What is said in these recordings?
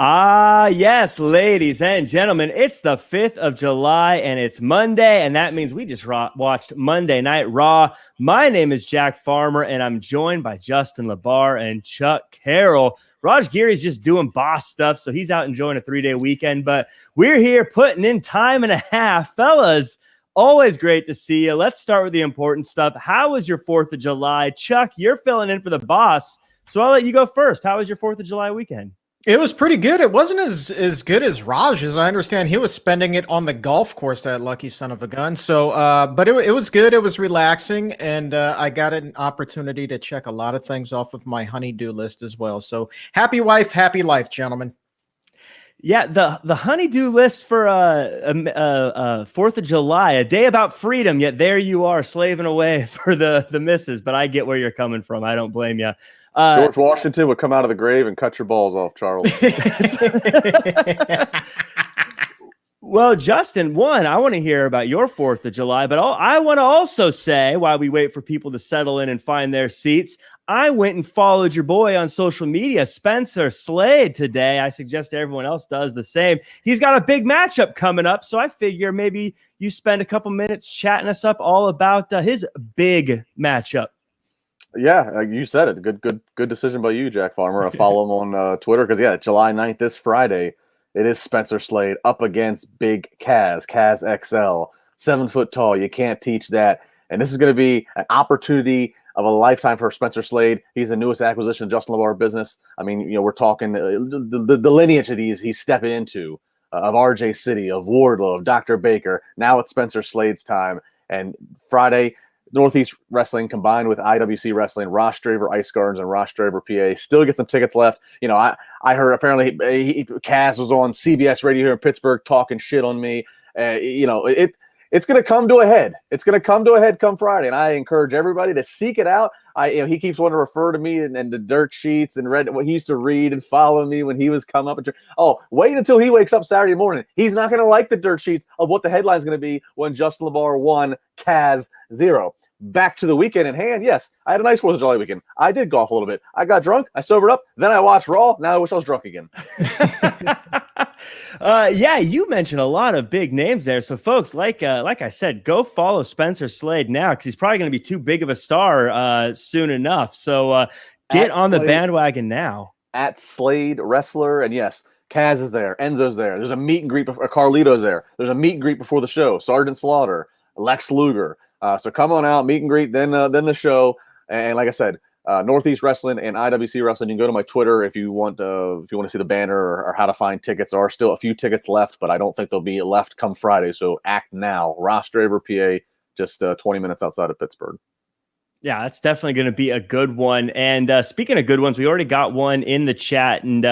Yes, ladies and gentlemen, it's the 5th of July and it's Monday, and that means we just watched Monday Night Raw. My name is Jack Farmer, and I'm joined by Justin LaBar and Chuck Carroll. Raj Giri's just doing boss stuff, so he's out enjoying a 3-day weekend, but we're here putting in time and a half. Fellas, always great to see you. Let's start with the important stuff. How was your 4th of July? Chuck, you're filling in for the boss, so I'll let you go first. How was your 4th of July weekend? It was pretty good. It wasn't as good as Raj, as I understand. He was spending it on the golf course, that lucky son of a gun. So, but it was good. It was relaxing, and I got an opportunity to check a lot of things off of my honey-do list as well. So, happy wife, happy life, gentlemen. Yeah, the honey-do list for 4th of July, a day about freedom, yet there you are slaving away for the misses. But I get where you're coming from. I don't blame you. George Washington would come out of the grave and cut your balls off, Charles. Well, Justin, I want to hear about your 4th of July, but I want to also say, while we wait for people to settle in and find their seats, I went and followed your boy on social media, Spencer Slade, today. I suggest everyone else does the same. He's got a big matchup coming up, so I figure maybe you spend a couple minutes chatting us up all about his big matchup. Yeah, you said it. Good decision by you, Jack Farmer. I follow him on Twitter because, July 9th, this Friday, it is Spencer Slade up against Big Kaz XL, 7 foot tall. You can't teach that. And this is going to be an opportunity of a lifetime for Spencer Slade. He's the newest acquisition of Justin LaBar business. I mean, we're talking the lineage of these he's stepping into, of RJ City, of Wardlow, of Dr. Baker. Now it's Spencer Slade's time. And Friday, Northeast Wrestling combined with IWC Wrestling, Ross Draver Ice Gardens and Ross Draver PA still get some tickets left. I heard apparently Kaz was on CBS radio here in Pittsburgh talking shit on me. It's going to come to a head. It's going to come to a head come Friday, and I encourage everybody to seek it out. He keeps wanting to refer to me and the dirt sheets and read what he used to read and follow me when he was come up. Wait until he wakes up Saturday morning. He's not going to like the dirt sheets of what the headline's going to be when Justin LaBar 1, Kaz 0. Back to the weekend in hand. Yes, I had a nice 4th of July weekend. I did golf a little bit. I got drunk. I sobered up. Then I watched Raw. Now I wish I was drunk again. You mentioned a lot of big names there. So, folks, like I said, go follow Spencer Slade now because he's probably going to be too big of a star soon enough. So get on the bandwagon now. At Slade Wrestler. And yes, Kaz is there. Enzo's there. There's a meet and greet. Carlito's there. There's a meet and greet before the show. Sergeant Slaughter, Lex Luger. So come on out, meet and greet, then the show. And like I said, Northeast Wrestling and IWC Wrestling. You can go to my Twitter if you want to see the banner or how to find tickets. There are still a few tickets left, but I don't think they'll be left come Friday. So act now. Ross Draver, PA, just 20 minutes outside of Pittsburgh. Yeah, that's definitely going to be a good one. And speaking of good ones, we already got one in the chat, and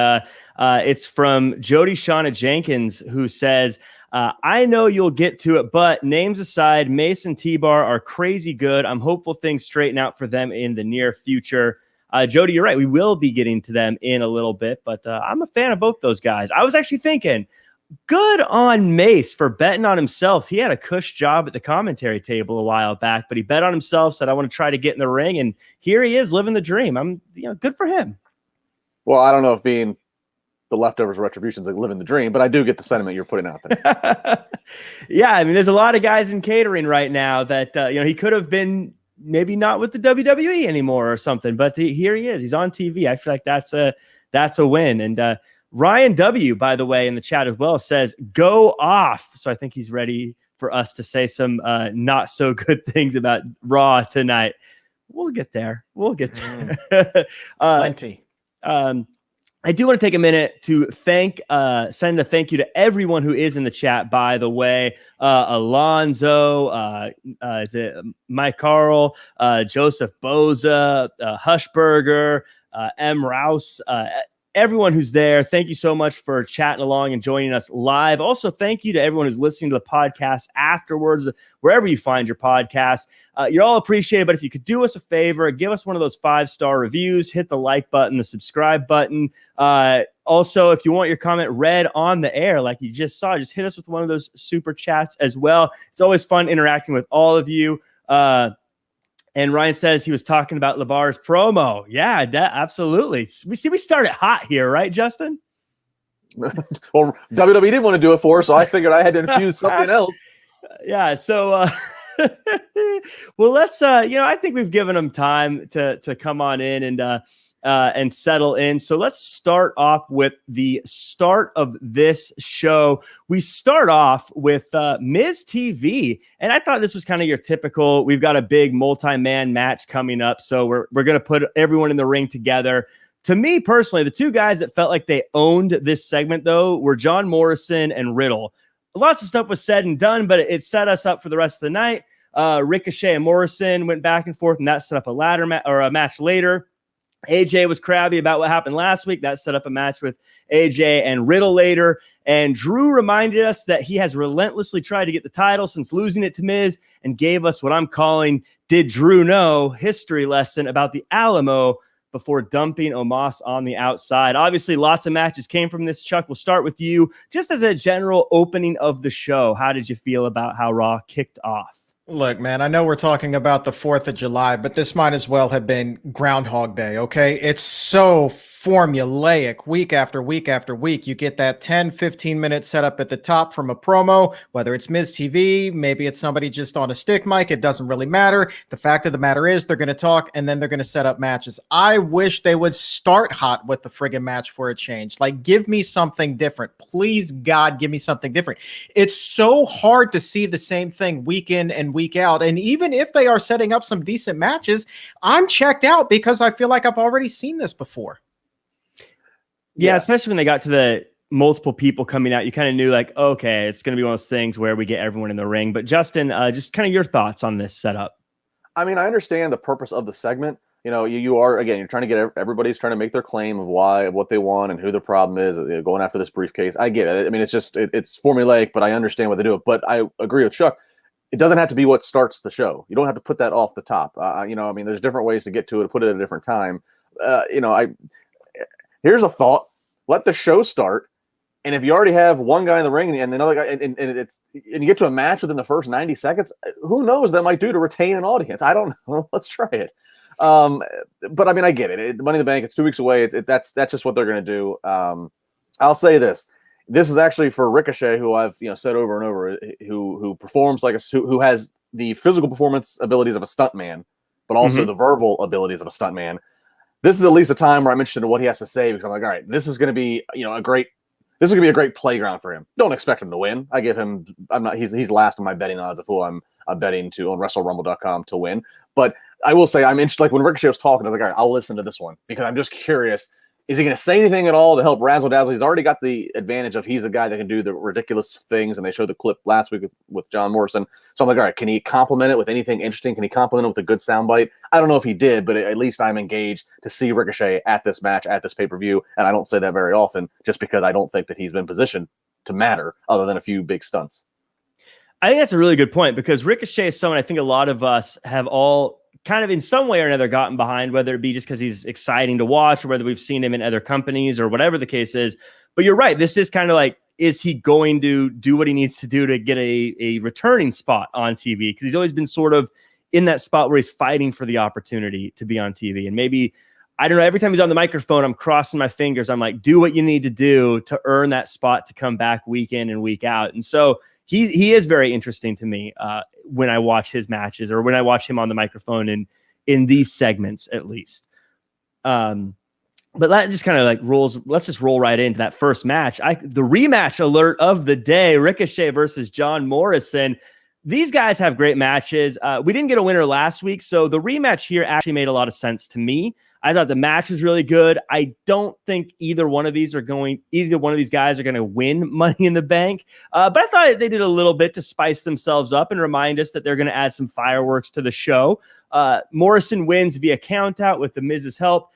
it's from Jody Shauna Jenkins, who says, I know you'll get to it, but names aside, Mace and T-Bar are crazy good. I'm hopeful things straighten out for them in the near future. Jody, you're right. We will be getting to them in a little bit, but I'm a fan of both those guys. I was actually thinking, good on Mace for betting on himself. He had a cush job at the commentary table a while back, but he bet on himself, said, I want to try to get in the ring, and here he is living the dream. Good for him. Well, I don't know if being the leftovers of retribution is like living the dream, but I do get the sentiment you're putting out there. Yeah, I mean, there's a lot of guys in catering right now that he could have been maybe not with the WWE anymore or something, but here he is. He's on TV. I feel like that's a win. And Ryan W, by the way, in the chat as well, says go off. So I think he's ready for us to say some not so good things about Raw tonight. We'll get there. Plenty. I do want to take a minute to send a thank you to everyone who is in the chat, by the way. Alonzo, is it Mike Carl, Joseph Boza, Hushberger, M. Rouse, everyone who's there. Thank you so much for chatting along and joining us live. Also, thank you to everyone who's listening to the podcast afterwards, wherever you find your podcast. You're all appreciated, but if you could do us a favor, give us one of those 5-star reviews, hit the like button, the subscribe button. Also, if you want your comment read on the air, like you just saw, just hit us with one of those super chats as well. It's always fun interacting with all of you. And Ryan says he was talking about LaBar's promo. Yeah, absolutely. We started hot here, right, Justin? Well, WWE didn't want to do it for her, so I figured I had to infuse something else. Yeah. So, well, let's, I think we've given them time to come on in and settle in. So let's start off with the start of this show. We start off with Miz TV, and I thought this was kind of your typical, we've got a big multi-man match coming up, so we're going to put everyone in the ring together. To me personally, the two guys that felt like they owned this segment, though, were John Morrison and Riddle. Lots of stuff was said and done, but it set us up for the rest of the night. Ricochet and Morrison went back and forth, and that set up a match later. AJ was crabby about what happened last week. That set up a match with AJ and Riddle later. And Drew reminded us that he has relentlessly tried to get the title since losing it to Miz, and gave us what I'm calling Did Drew Know? History lesson about the Alamo before dumping Omos on the outside. Obviously, lots of matches came from this. Chuck, we'll start with you. Just as a general opening of the show, how did you feel about how Raw kicked off? Look, man, I know we're talking about the 4th of July, but this might as well have been Groundhog Day, okay? It's so formulaic week after week after week. You get that 10, 15-minute setup at the top from a promo, whether it's Miz TV, maybe it's somebody just on a stick mic. It doesn't really matter. The fact of the matter is they're going to talk, and then they're going to set up matches. I wish they would start hot with the friggin' match for a change. Like, give me something different. Please, God, give me something different. It's so hard to see the same thing week in and week out. And even if they are setting up some decent matches, I'm checked out because I feel like I've already seen this before. Yeah, especially when they got to the multiple people coming out, you kind of knew like, okay, it's going to be one of those things where we get everyone in the ring. But Justin, just kind of your thoughts on this setup. I mean, I understand the purpose of the segment. You know, you are, again, you're trying to get, everybody's trying to make their claim of what they want and who the problem is, going after this briefcase. I get it. I mean, it's just, it's formulaic, but I understand what they do. But I agree with Chuck. It doesn't have to be what starts the show. You don't have to put that off the top. I mean, there's different ways to get to it, to put it at a different time. Here's a thought. Let the show start. And if you already have one guy in the ring and another guy, and you get to a match within the first 90 seconds, who knows that might do to retain an audience? I don't know. Let's try it. But I mean, I get it. Money in the Bank, it's 2 weeks away. That's just what they're going to do. I'll say this. This is actually for Ricochet, who I've said over and over, who performs like who has the physical performance abilities of a stuntman, but also the verbal abilities of a stuntman. This is at least a time where I'm interested in what he has to say, because I'm like, all right, this is going to be a great playground for him. Don't expect him to win. I give him. I'm not. He's last on my betting odds of who I'm betting to on WrestleRumble.com to win. But I will say I'm interested. Like when Ricochet was talking, I was like, all right, I'll listen to this one because I'm just curious. Is he going to say anything at all to help razzle dazzle? He's already got the advantage of he's the guy that can do the ridiculous things, and they showed the clip last week with John Morrison. So I'm like, all right, can he compliment it with anything interesting? Can he compliment it with a good soundbite? I don't know if he did, but at least I'm engaged to see Ricochet at this match, at this pay-per-view, and I don't say that very often just because I don't think that he's been positioned to matter other than a few big stunts. I think that's a really good point, because Ricochet is someone I think a lot of us have all kind of in some way or another gotten behind, whether it be just because he's exciting to watch or whether we've seen him in other companies or whatever the case is. But you're right. This is kind of like, is he going to do what he needs to do to get a returning spot on TV? Because he's always been sort of in that spot where he's fighting for the opportunity to be on TV. And maybe, I don't know, every time he's on the microphone, I'm crossing my fingers. I'm like, do what you need to do to earn that spot to come back week in and week out. And so he is very interesting to me when I watch his matches or when I watch him on the microphone in these segments, at least. But that just kind of like rolls. Let's just roll right into that first match. The rematch alert of the day: Ricochet versus John Morrison. These guys have great matches. We didn't get a winner last week, so the rematch here actually made a lot of sense to me. I thought the match was really good. I don't think either one of these guys are going to win Money in the Bank. But I thought they did a little bit to spice themselves up and remind us that they're going to add some fireworks to the show. Morrison wins via countout with the Miz's help.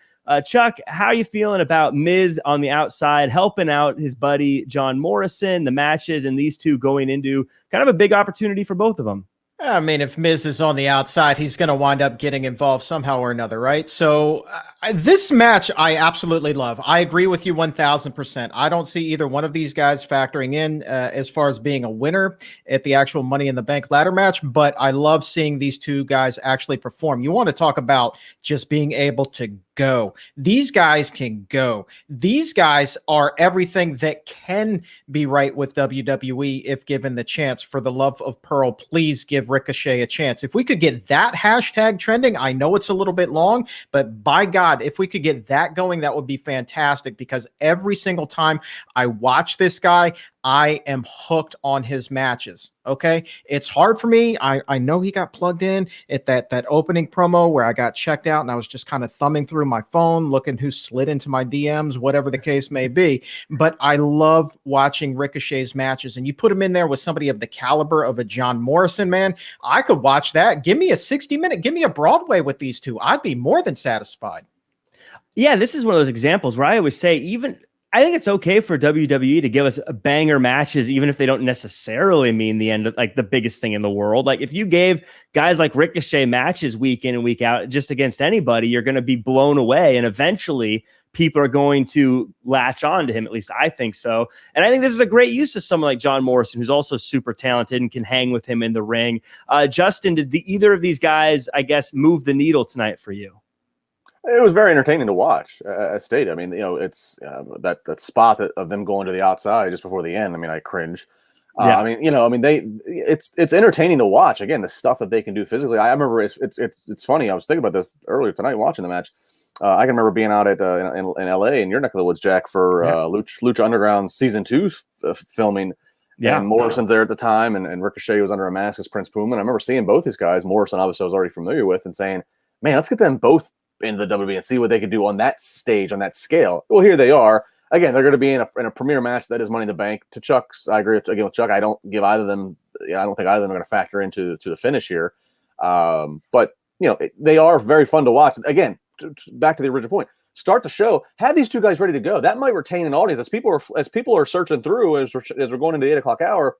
Chuck, how are you feeling about Miz on the outside helping out his buddy John Morrison, the matches, and these two going into kind of a big opportunity for both of them? I mean, if Miz is on the outside, he's going to wind up getting involved somehow or another, right? So this match, I absolutely love. I agree with you 1000%. I don't see either one of these guys factoring in as far as being a winner at the actual Money in the Bank ladder match, but I love seeing these two guys actually perform. You want to talk about just being able to go. These guys can go. These guys are everything that can be right with WWE if given the chance. For the love of Pearl, please give Ricochet a chance. If we could get that hashtag trending, I know it's a little bit long, but by God, if we could get that going, that would be fantastic, because every single time I watch this guy, I am hooked on his matches. Okay. It's hard for me. I know he got plugged in at that opening promo where I got checked out and I was just kind of thumbing through my phone, looking who slid into my DMs, whatever the case may be. But I love watching Ricochet's matches, and you put him in there with somebody of the caliber of a John Morrison, man. I could watch that. Give me a 60-minute, give me a Broadway with these two. I'd be more than satisfied. Yeah, this is one of those examples where I always say, I think it's okay for WWE to give us banger matches, even if they don't necessarily mean the end of like the biggest thing in the world. Like if you gave guys like Ricochet matches week in and week out just against anybody, you're going to be blown away. And eventually people are going to latch on to him. At least I think so. And I think this is a great use of someone like John Morrison, who's also super talented and can hang with him in the ring. Justin, did either of these guys, I guess, move the needle tonight for you? It was very entertaining to watch. As stated, I mean, it's that spot of them going to the outside just before the end. I mean, I cringe. Yeah. It's entertaining to watch. Again, the stuff that they can do physically. I remember it's funny. I was thinking about this earlier tonight watching the match. I can remember being out at in LA in your neck of the woods, Jack, for Lucha Underground season 2 filming. Yeah, and Morrison's there at the time, and Ricochet was under a mask as Prince Puma. And I remember seeing both these guys. Morrison, obviously, I was already familiar with, and saying, "Man, let's get them both in the WWE and see what they could do on that stage, on that scale." Well, here they are. Again, they're going to be in a premier match that is Money in the Bank. To Chuck's, I agree again with Chuck. I don't give either of them. I don't think either of them are going to factor into the finish here. But they are very fun to watch. Again, back to the original point. Start the show. Have these two guys ready to go. That might retain an audience as people are searching through as we're going into the 8 o'clock hour.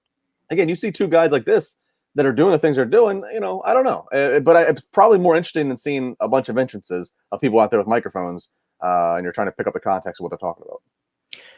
Again, you see two guys like this that are doing the things they're doing, I don't know. But it's probably more interesting than seeing a bunch of entrances of people out there with microphones and you're trying to pick up the context of what they're talking about.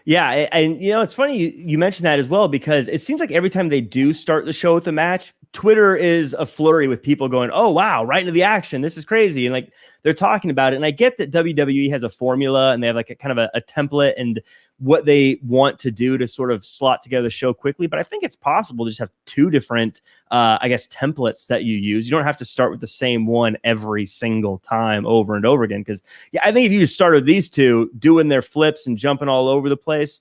Yeah, and it's funny you mentioned that as well, because it seems like every time they do start the show with a match, Twitter is a flurry with people going, "Oh wow, right into the action! This is crazy!" And like they're talking about it. And I get that WWE has a formula and they have like a kind of a template and what they want to do to sort of slot together the show quickly. But I think it's possible to just have two different, templates that you use. You don't have to start with the same one every single time over and over again. Because I think if you just start with these two doing their flips and jumping all over the place,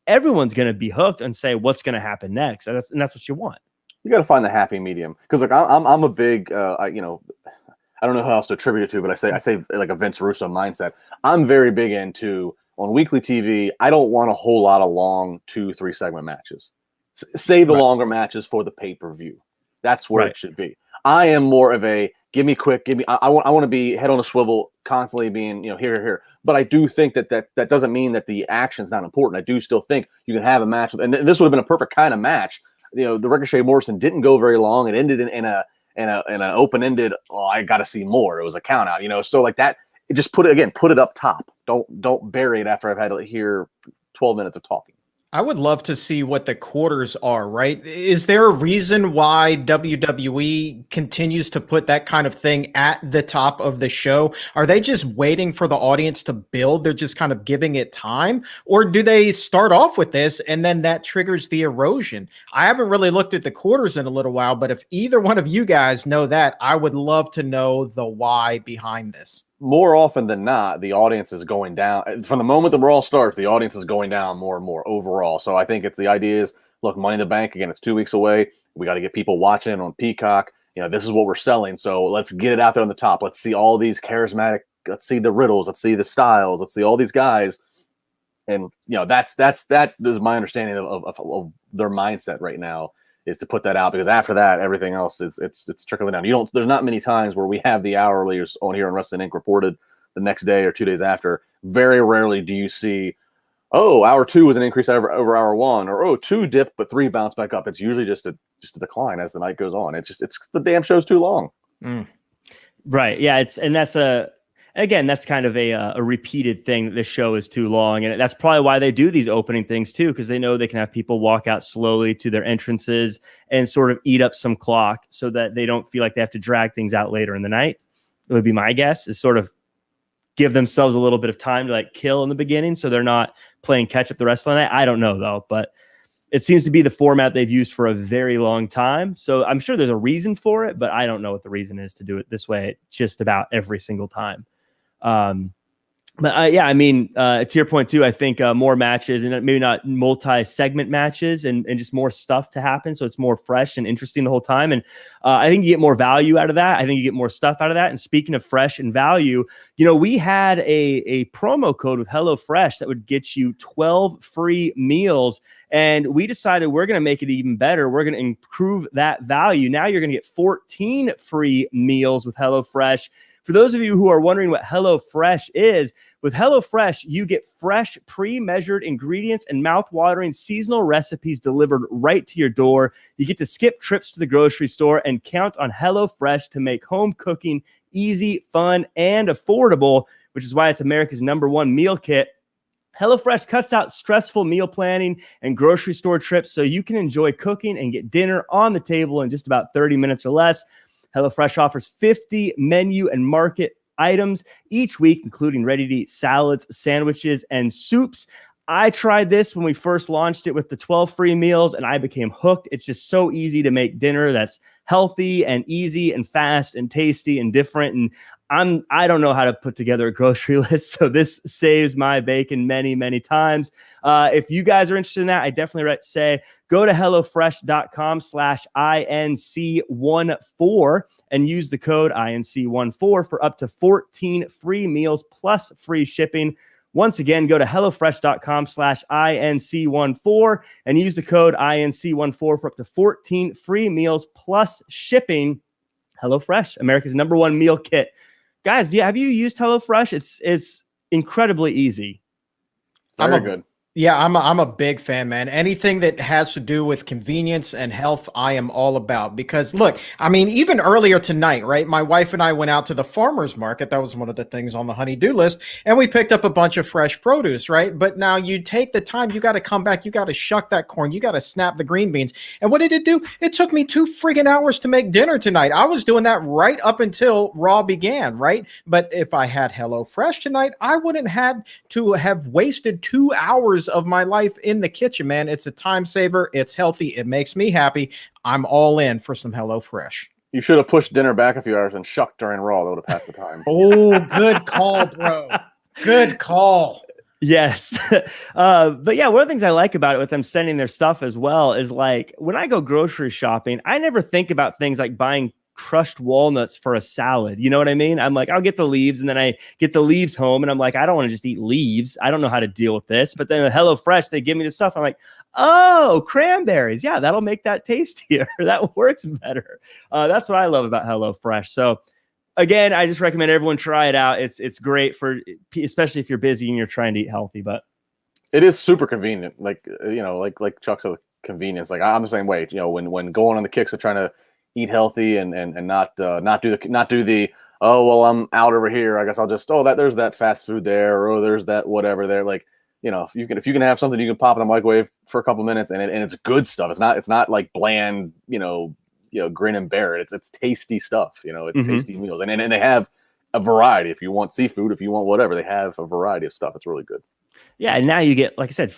everyone's going to be hooked and say, "What's going to happen next?" And that's what you want. You got to find the happy medium, because like I'm a big I don't know how else to attribute it to, but I say like a Vince Russo mindset. I'm very big into, on weekly TV, I don't want a whole lot of long 2-3 segment matches. Save the longer matches for the pay-per-view. That's where it should be. I am more of a give me quick, I want to be head on a swivel, constantly being here. But I do think that doesn't mean that the action's not important. I do still think you can have a match, and this would have been a perfect kind of match. The Ricochet Morrison didn't go very long. It ended in an open-ended, I got to see more. It was a count out, so like that. It just put it up top. Don't bury it after I've had to hear 12 minutes of talking. I would love to see what the quarters are, right? Is there a reason why WWE continues to put that kind of thing at the top of the show? Are they just waiting for the audience to build? They're just kind of giving it time? Or do they start off with this and then that triggers the erosion? I haven't really looked at the quarters in a little while, but if either one of you guys know that, I would love to know the why behind this. More often than not, the audience is going down. From the moment the brawl starts, the audience is going down more and more overall. So I think the idea is, look, Money in the Bank, again, it's 2 weeks away. We got to get people watching on Peacock. This is what we're selling. So let's get it out there on the top. Let's see all these charismatic, let's see the Riddles, let's see the Styles, let's see all these guys. And, that is my understanding of their mindset right now, is to put that out, because after that, everything else it's trickling down. There's not many times where we have the hourlies on here on Wrestling Inc. reported the next day or 2 days after. Very rarely do you see oh, hour 2 was an increase over hour 1, or oh, 2 dipped but 3 bounced back up. It's usually just a decline as the night goes on. It's the damn show's too long. Right. Yeah. That's kind of a repeated thing that this show is too long. And that's probably why they do these opening things too, because they know they can have people walk out slowly to their entrances and sort of eat up some clock so that they don't feel like they have to drag things out later in the night. It would be my guess, is sort of give themselves a little bit of time to like kill in the beginning so they're not playing catch up the rest of the night. I don't know though, but it seems to be the format they've used for a very long time. So I'm sure there's a reason for it, but I don't know what the reason is to do it this way just about every single time. To your point too, I think more matches and maybe not multi-segment matches and just more stuff to happen. So it's more fresh and interesting the whole time. And I think you get more value out of that. I think you get more stuff out of that. And speaking of fresh and value, we had a promo code with HelloFresh that would get you 12 free meals. And we decided we're going to make it even better. We're going to improve that value. Now you're going to get 14 free meals with HelloFresh. For those of you who are wondering what HelloFresh is, with HelloFresh, you get fresh, pre-measured ingredients and mouth-watering seasonal recipes delivered right to your door. You get to skip trips to the grocery store and count on HelloFresh to make home cooking easy, fun, and affordable, which is why it's America's #1 meal kit. HelloFresh cuts out stressful meal planning and grocery store trips so you can enjoy cooking and get dinner on the table in just about 30 minutes or less. HelloFresh offers 50 menu and market items each week, including ready-to-eat salads, sandwiches, and soups. I tried this when we first launched it with the 12 free meals, and I became hooked. It's just so easy to make dinner that's healthy and easy and fast and tasty and different. And I don't know how to put together a grocery list, so this saves my bacon many, many times. If you guys are interested in that, I definitely say go to HelloFresh.com/INC14 and use the code INC14 for up to 14 free meals plus free shipping. Once again, go to HelloFresh.com/INC14 and use the code INC14 for up to 14 free meals plus shipping. HelloFresh, America's #1 meal kit. Guys, have you used HelloFresh? It's incredibly easy. It's very good. Yeah, I'm a big fan, man. Anything that has to do with convenience and health, I am all about. Because look, I mean, even earlier tonight, right? My wife and I went out to the farmer's market. That was one of the things on the honey-do list. And we picked up a bunch of fresh produce, right? But now you take the time, you got to come back, you got to shuck that corn, you got to snap the green beans. And what did it do? It took me 2 friggin' hours to make dinner tonight. I was doing that right up until Raw began, right? But if I had HelloFresh tonight, I wouldn't had to have wasted 2 hours of my life in the kitchen, man. It's a time saver. It's healthy. It makes me happy. I'm all in for some HelloFresh. You should have pushed dinner back a few hours and shucked during Raw. That would have passed the time. Oh, good call, bro. Good call. Yes. But yeah, one of the things I like about it with them sending their stuff as well is like when I go grocery shopping, I never think about things like buying crushed walnuts for a salad. You know what I mean? I'm like, I'll get the leaves, and then I get the leaves home, and I'm like, I don't want to just eat leaves. I don't know how to deal with this. But then with HelloFresh, they give me the stuff. I'm like, oh, cranberries. Yeah, that'll make that tastier. That works better. That's what I love about HelloFresh. So again, I just recommend everyone try it out. It's great for, especially if you're busy and you're trying to eat healthy, but it is super convenient. Like, like Chuck said, convenience. Like I'm the same way, when going on the kicks of trying to eat healthy and not do the oh, well, I'm out over here, I guess I'll just there's that fast food there, or there's that whatever there. Like, if you can have something you can pop in the microwave for a couple minutes and it's good stuff. It's not like bland, grin and bear it. It's tasty stuff. It's tasty meals, and they have a variety. If you want seafood, if you want whatever, they have a variety of stuff. It's really good. Yeah, and now you get, like I said,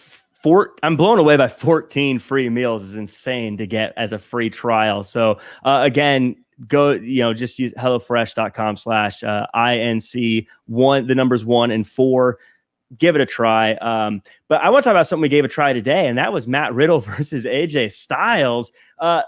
I'm blown away by 14 free meals. Is insane to get as a free trial. So again, go, just use HelloFresh.com/INC1, the numbers 1 and 4. Give it a try. But I want to talk about something we gave a try today, and that was Matt Riddle versus AJ Styles.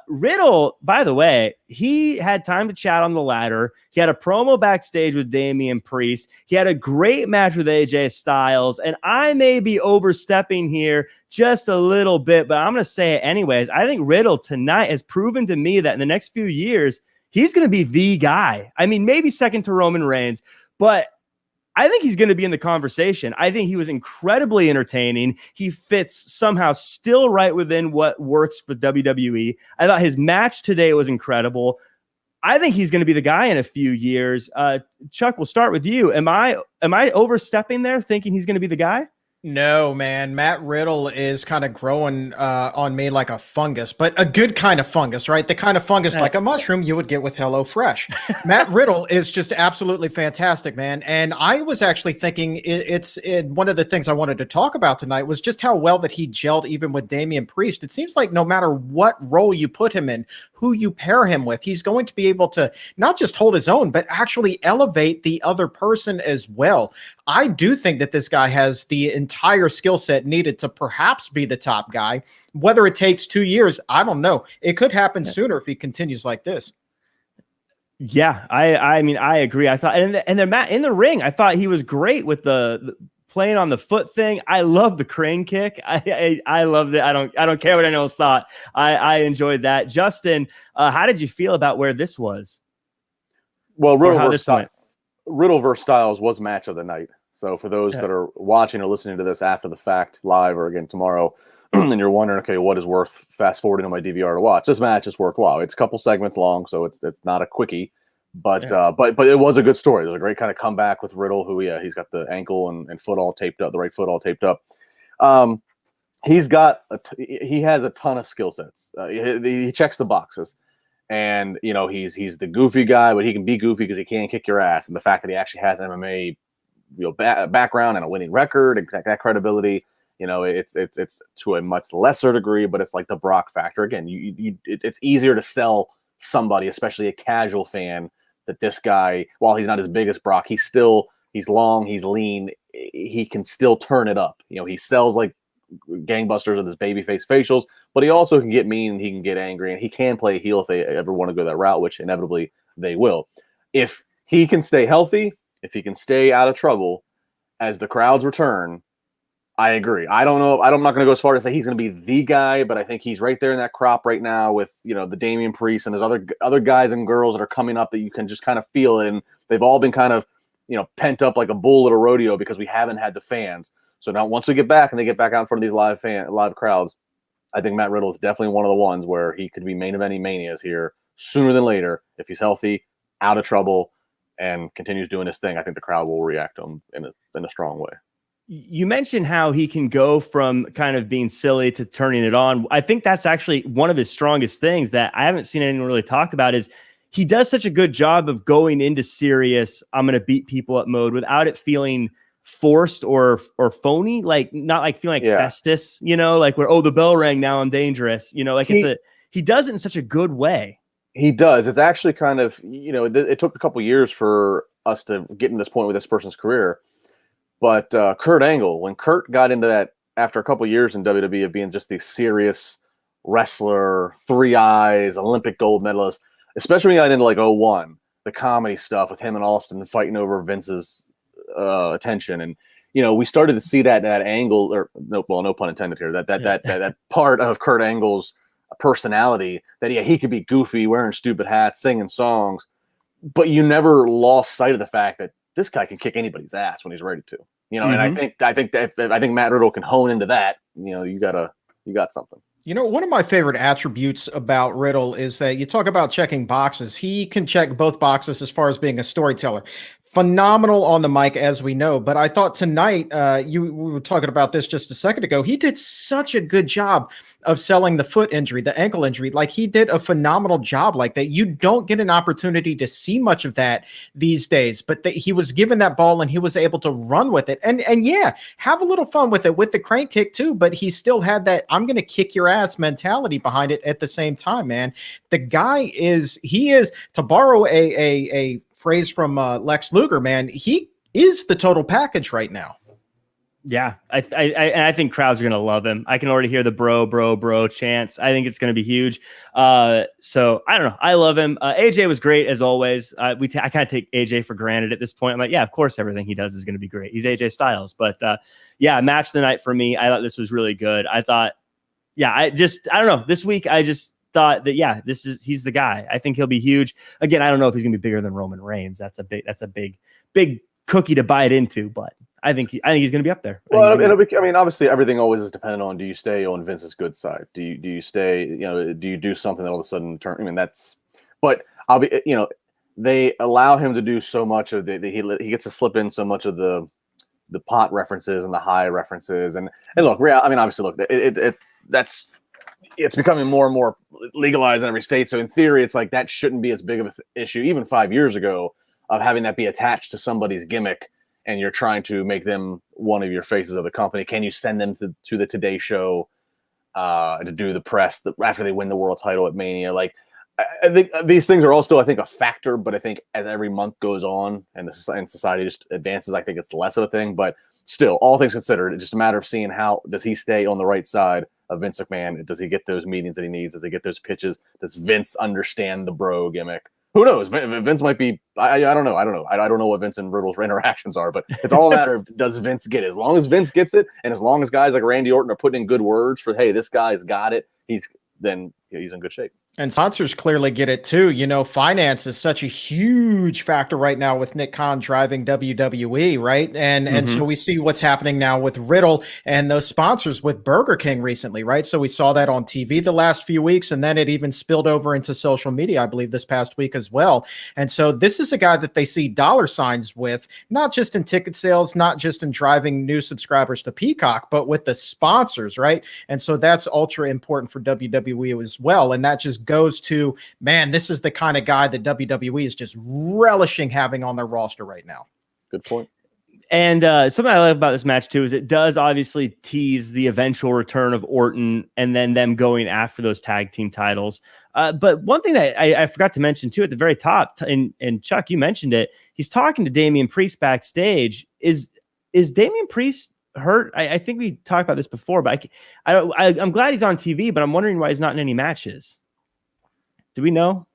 Riddle, by the way, he had time to chat on the ladder. He had a promo backstage with Damian Priest. He had a great match with AJ Styles, and I may be overstepping here just a little bit, but I'm going to say it anyways. I think Riddle tonight has proven to me that in the next few years, he's going to be the guy. I mean, maybe second to Roman Reigns, but I think he's going to be in the conversation. I think he was incredibly entertaining. He fits somehow still right within what works for WWE. I thought his match today was incredible. I think he's going to be the guy in a few years. Chuck, we'll start with you. Am I overstepping there thinking he's going to be the guy? No, man. Matt Riddle is kind of growing on me like a fungus, but a good kind of fungus, right? The kind of fungus like a mushroom you would get with HelloFresh. Matt Riddle is just absolutely fantastic, man. And I was actually thinking one of the things I wanted to talk about tonight was just how well that he gelled even with Damian Priest. It seems like no matter what role you put him in, who you pair him with, he's going to be able to not just hold his own, but actually elevate the other person as well. I do think that this guy has the entire skill set needed to perhaps be the top guy. Whether it takes 2 years, I don't know. It could happen sooner if he continues like this. Yeah, I mean, I agree. I thought, and then Matt in the ring, I thought he was great with the playing on the foot thing. I love the crane kick. I loved it. I don't care what anyone else thought. I enjoyed that. Justin, how did you feel about where this was? Well, Riddle versus Styles was match of the night. So for those that are watching or listening to this after the fact, live or again tomorrow, and you're wondering, okay, what is worth fast forwarding on my DVR to watch? This match is worthwhile. It's a couple segments long, so it's not a quickie, but it was a good story. It was a great kind of comeback with Riddle, who he's got the ankle and foot all taped up, the right foot all taped up. He has a ton of skill sets. He checks the boxes. And he's the goofy guy, but he can be goofy because he can't kick your ass. And the fact that he actually has MMA, background and a winning record and that credibility, it's to a much lesser degree, but it's like the Brock factor again. It's easier to sell somebody, especially a casual fan, that this guy, while he's not as big as Brock, he's long, he's lean, he can still turn it up. He sells like gangbusters with his babyface facials, but he also can get mean, he can get angry, and he can play a heel if they ever want to go that route, which inevitably they will. If he can stay healthy, if he can stay out of trouble as the crowds return, I agree. I don't know. I'm not going to go as far as say he's going to be the guy, but I think he's right there in that crop right now with the Damian Priest and there's other guys and girls that are coming up that you can just kind of feel it, and they've all been kind of pent up like a bull at a rodeo because we haven't had the fans. So now once we get back and they get back out in front of these live crowds, I think Matt Riddle is definitely one of the ones where he could be main eventing Manias here sooner than later if he's healthy, out of trouble, and continues doing his thing. I think the crowd will react to him in a strong way. You mentioned how he can go from kind of being silly to turning it on. I think that's actually one of his strongest things that I haven't seen anyone really talk about is he does such a good job of going into serious, I'm going to beat people up mode without it feeling forced or phony, like not like feeling like Festus, like where, the bell rang, now I'm dangerous, he does it in such a good way. He does. It's actually kind of, it took a couple years for us to get to this point with this person's career. But Kurt Angle, when Kurt got into that after a couple years in WWE of being just the serious wrestler, 3 eyes, Olympic gold medalist, especially when he got into like 01, the comedy stuff with him and Austin fighting over Vince's attention. And, we started to see that angle, or no pun intended here, that part of Kurt Angle's personality that he could be goofy, wearing stupid hats, singing songs, but you never lost sight of the fact that this guy can kick anybody's ass when he's ready to, and I think Matt Riddle can hone into that. You got something. One of my favorite attributes about Riddle is that you talk about checking boxes. He can check both boxes as far as being a storyteller. Phenomenal on the mic, as we know. But I thought tonight, we were talking about this just a second ago, he did such a good job of selling the foot injury, the ankle injury. Like, he did a phenomenal job like that. You don't get an opportunity to see much of that these days, but he was given that ball and he was able to run with it. And have a little fun with it, with the crane kick too, but he still had that I'm going to kick your ass mentality behind it at the same time, man. The guy is to borrow a phrase from Lex Luger, man, he is the total package right now. Yeah, I think crowds are going to love him. I can already hear the bro chants. I think it's going to be huge. So I don't know. I love him. AJ was great as always. I kind of take AJ for granted at this point. I'm like, yeah, of course, everything he does is going to be great. He's AJ Styles. But match of the night for me. I thought this was really good. I thought, I don't know. This week, I just thought that, he's the guy. I think he'll be huge. Again, I don't know if he's going to be bigger than Roman Reigns. That's a big cookie to bite into, but I think he's going to be up there. Well, I mean, obviously, everything always is dependent on, do you stay on Vince's good side? Do you stay? Do you do something that all of a sudden turn? I mean, but I'll be. They allow him to do so much of he gets to slip in so much of the pot references and the high references, and look, I mean, obviously, look, it's becoming more and more legalized in every state. So in theory, it's like that shouldn't be as big of an issue, even 5 years ago, of having that be attached to somebody's gimmick. And you're trying to make them one of your faces of the company. Can you send them to the Today Show to do the press after they win the world title at Mania? Like, I think these things are all still, I think, a factor. But I think as every month goes on and society just advances, I think it's less of a thing. But still, all things considered, it's just a matter of seeing how does he stay on the right side of Vince McMahon? Does he get those meetings that he needs? Does he get those pitches? Does Vince understand the bro gimmick? Who knows? Vince might be. I don't know. I don't know what Vince and Riddle's interactions are, but it's all a matter of does Vince get it? As long as Vince gets it, and as long as guys like Randy Orton are putting in good words for, hey, this guy's got it, he's in good shape. And sponsors clearly get it too. Finance is such a huge factor right now with Nick Khan driving WWE, right? And so we see what's happening now with Riddle and those sponsors with Burger King recently, right? So we saw that on TV the last few weeks, and then it even spilled over into social media, I believe, this past week as well. And so this is a guy that they see dollar signs with, not just in ticket sales, not just in driving new subscribers to Peacock, but with the sponsors, right? And so that's ultra important for WWE as well. And that just goes to, man, this is the kind of guy that WWE is just relishing having on their roster right now. Good point. And something I love about this match too is it does obviously tease the eventual return of Orton and then them going after those tag team titles. But one thing that I forgot to mention too at the very top, and Chuck, you mentioned it, he's talking to Damian Priest backstage. Is Damian Priest hurt? I think we talked about this before, but I'm glad he's on TV, but I'm wondering why he's not in any matches. Do we know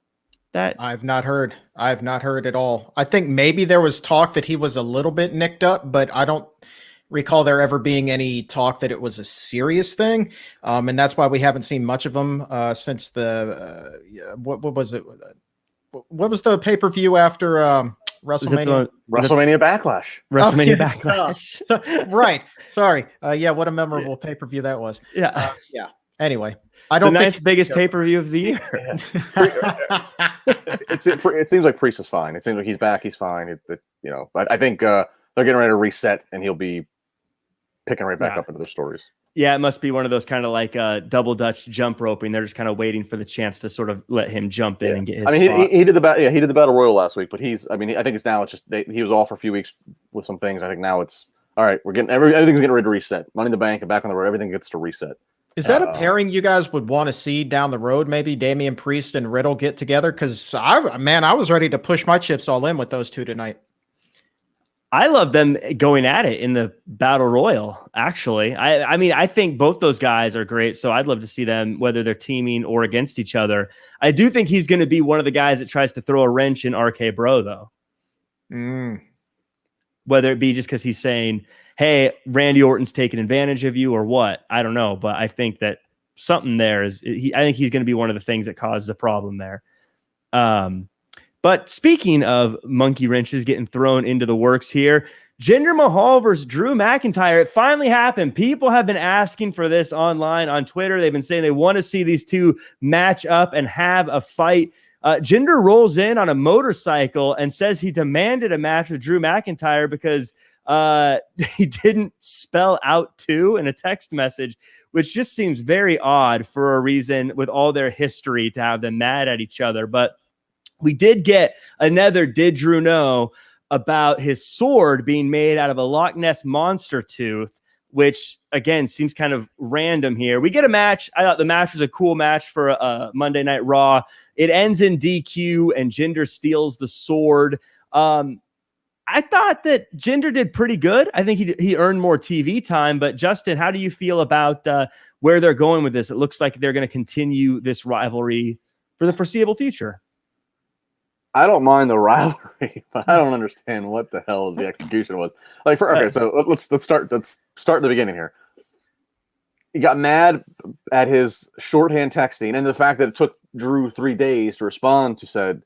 that? I've not heard at all. I think maybe there was talk that he was a little bit nicked up, but I don't recall there ever being any talk that it was a serious thing. And that's why we haven't seen much of him since the what was it? What was the pay-per-view after WrestleMania? WrestleMania Backlash. WrestleMania Backlash. Right. Sorry. Yeah, what a memorable pay-per-view that was. Yeah. Yeah. Anyway, I don't the think ninth biggest pay-per-view of the year. It seems like Priest is fine. It seems like he's back. He's fine. But I think they're getting ready to reset, and he'll be picking right back up into their stories. Yeah, it must be one of those kind of like double Dutch jump roping. They're just kind of waiting for the chance to sort of let him jump in and get his. I mean, he did the he did the Battle Royal last week, but I think it's now. It's just he was off for a few weeks with some things. I think now it's all right. We're getting everything's getting ready to reset. Money in the Bank and Back on the Road. Everything gets to reset. Is that a pairing you guys would want to see down the road? Maybe Damian Priest and Riddle get together? Because I was ready to push my chips all in with those two tonight. I love them going at it in the Battle Royal, actually. I mean, I think both those guys are great, so I'd love to see them, whether they're teaming or against each other. I do think he's going to be one of the guys that tries to throw a wrench in RK Bro, though. Whether it be just because he's saying, hey, Randy Orton's taking advantage of you or what, I don't know. But I think that something there I think he's going to be one of the things that causes a problem there. But speaking of monkey wrenches getting thrown into the works here, Jinder Mahal versus Drew McIntyre. It finally happened. People have been asking for this online on Twitter. They've been saying they want to see these two match up and have a fight. Jinder rolls in on a motorcycle and says he demanded a match with Drew McIntyre because he didn't spell out two in a text message, which just seems very odd for a reason with all their history to have them mad at each other. But we did get another Did Drew Know about his sword being made out of a Loch Ness monster tooth, which again seems kind of random here. We get a match. I thought the match was a cool match for Monday Night Raw. It ends in DQ and Jinder steals the sword. I thought that Jinder did pretty good. I think he earned more TV time. But Justin, how do you feel about where they're going with this? It looks like they're going to continue this rivalry for the foreseeable future. I don't mind the rivalry, but I don't understand what the hell the execution was. So let's start at the beginning here. He got mad at his shorthand texting and the fact that it took Drew 3 days to respond to said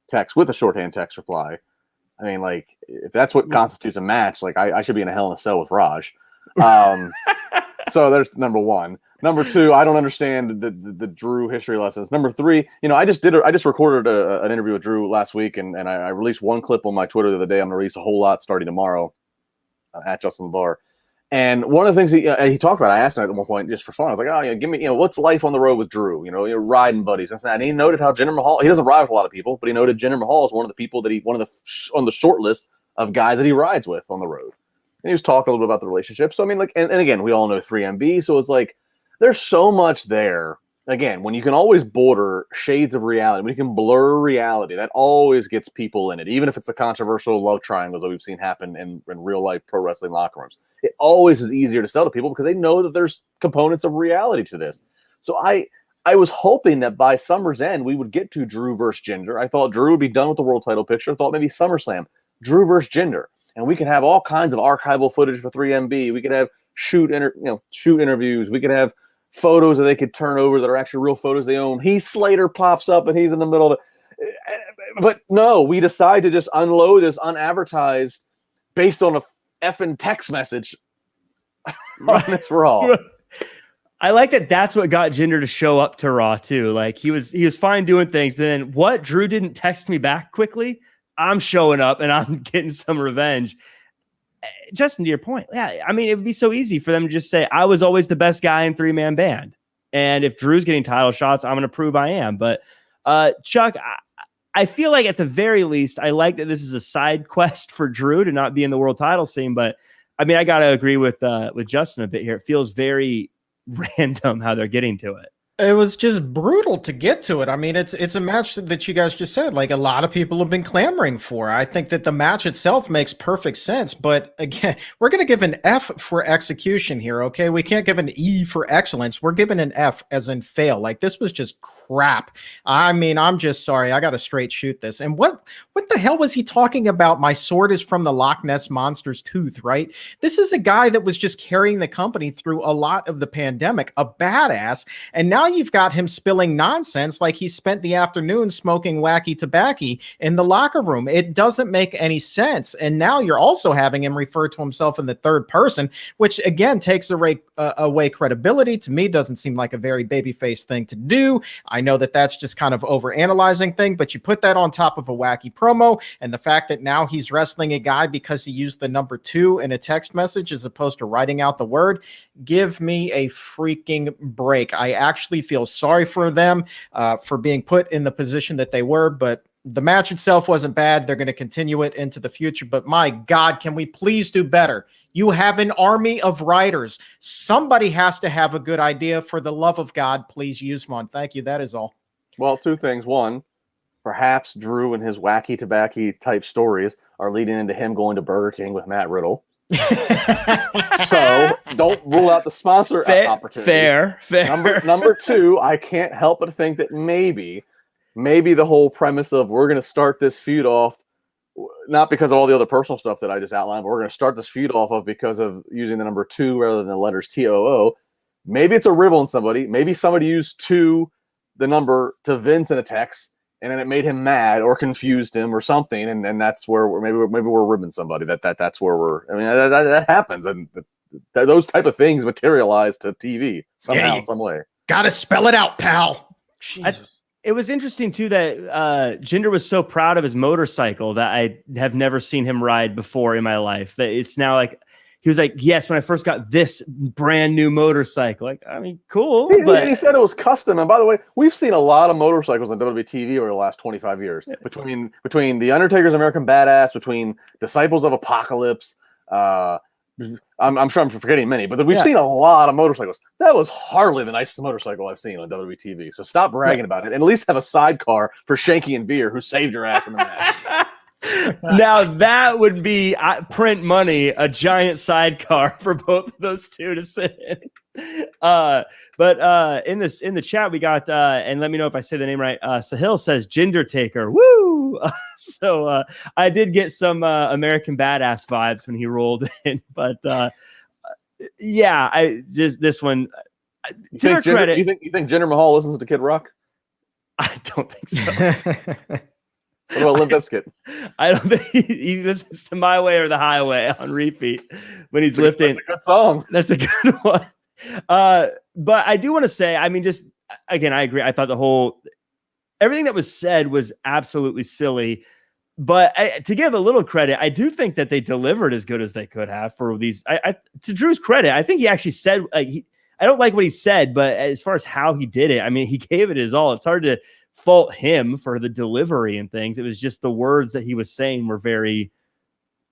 text with a shorthand text reply. I mean, like, if that's what constitutes a match, like, I should be in a Hell in a Cell with Raj. So there's number one. Number two, I don't understand the Drew history lessons. Number three, I just recorded an interview with Drew last week, and I released one clip on my Twitter the other day. I'm going to release a whole lot starting tomorrow at Justin LaBar. And one of the things he talked about, I asked him at one point just for fun. I was like, oh, give me, what's life on the road with Drew? Riding buddies. And he noted how Jinder Mahal, he doesn't ride with a lot of people, but he noted Jinder Mahal is one of the people that on the short list of guys that he rides with on the road. And he was talking a little bit about the relationship. So, I mean, like, and again, we all know 3MB. So it's like, there's so much there. Again, when you can always border shades of reality, when you can blur reality, that always gets people in it. Even if it's the controversial love triangles that we've seen happen in real life pro wrestling locker rooms. It always is easier to sell to people because they know that there's components of reality to this. So I was hoping that by Summer's End, we would get to Drew versus Jinder. I thought Drew would be done with the world title picture. I thought maybe SummerSlam, Drew versus Jinder. And we could have all kinds of archival footage for 3MB. We could have shoot interviews. We could have photos that they could turn over that are actually real photos they own. Heath Slater pops up and he's in the middle of it. But no, we decide to just unload this unadvertised based on a effing text message on this Raw. I like that. That's what got Jinder to show up to Raw too. Like he was fine doing things, but then what? Drew didn't text me back quickly. I'm showing up and I'm getting some revenge. Justin, to your point, yeah, I mean, it would be so easy for them to just say, I was always the best guy in 3-man band. And if Drew's getting title shots, I'm going to prove I am. But Chuck, I feel like at the very least, I like that this is a side quest for Drew to not be in the world title scene. But I mean, I got to agree with Justin a bit here. It feels very random how they're getting to it. It was just brutal to get to it. I mean, it's a match that you guys just said, like a lot of people have been clamoring for. I think that the match itself makes perfect sense. But again, we're going to give an F for execution here, okay? We can't give an E for excellence. We're giving an F as in fail. Like, this was just crap. I mean, I'm just sorry. I got to straight shoot this. And what the hell was he talking about? My sword is from the Loch Ness Monster's tooth, right? This is a guy that was just carrying the company through a lot of the pandemic, a badass. And now you've got him spilling nonsense like he spent the afternoon smoking wacky tobacco in the locker room. It doesn't make any sense. And now you're also having him refer to himself in the third person, which again takes away credibility. To me, doesn't seem like a very babyface thing to do. I know that that's just kind of overanalyzing thing, but you put that on top of a wacky promo and the fact that now he's wrestling a guy because he used the number 2 in a text message as opposed to writing out the word. Give me a freaking break. I actually feel sorry for them for being put in the position that they were, but the match itself wasn't bad. They're going to continue it into the future, but my God, can we please do better? You have an army of writers. Somebody has to have a good idea. For the love of God, please use one. Thank you. That is all. Well, two things. One, perhaps Drew and his wacky tobacco type stories are leading into him going to Burger King with Matt Riddle. So don't rule out the sponsor opportunity. Fair. Number two, I can't help but think that maybe the whole premise of we're going to start this feud off, not because of all the other personal stuff that I just outlined, but we're going to start this feud off of because of using the number 2 rather than the letters TOO. Maybe it's a rib on somebody. Maybe somebody used 2, the number, to Vince in a text, and then it made him mad or confused him or something, and that's where maybe we're ribbing somebody. That's where we're. I mean, that happens, and those type of things materialize to TV somehow, some way. Got to spell it out, pal. Jesus. It was interesting too that Jinder was so proud of his motorcycle that I have never seen him ride before in my life. That it's now like he was like, yes, when I first got this brand new motorcycle, like, I mean, cool. But he said it was custom. And by the way, we've seen a lot of motorcycles on WWE TV over the last 25 years. Yeah. Between the Undertaker's American Badass, between Disciples of Apocalypse, I'm sure I'm forgetting many, but we've seen a lot of motorcycles. That was hardly the nicest motorcycle I've seen on WWE TV. So stop bragging about it, and at least have a sidecar for Shanky and Veer, who saved your ass in the match. Now that would be print money, a giant sidecar for both of those two to sit in. But in the chat we got and let me know if I say the name right. Sahil says Jinder Taker. Woo! So I did get some American Badass vibes when he rolled in, but yeah, I just this one. To their credit, you think Jinder Mahal listens to Kid Rock? I don't think so. What about Limp Bizkit? I don't think he listens to My Way or the Highway on repeat when he's lifting. That's a good song. That's a good one. But I do want to say, I mean, just again, I agree. I thought everything that was said was absolutely silly. But to give a little credit, I do think that they delivered as good as they could have for these. To Drew's credit, I think he actually said, I don't like what he said, but as far as how he did it, I mean, he gave it his all. It's hard to fault him for the delivery and things. It was just the words that he was saying were very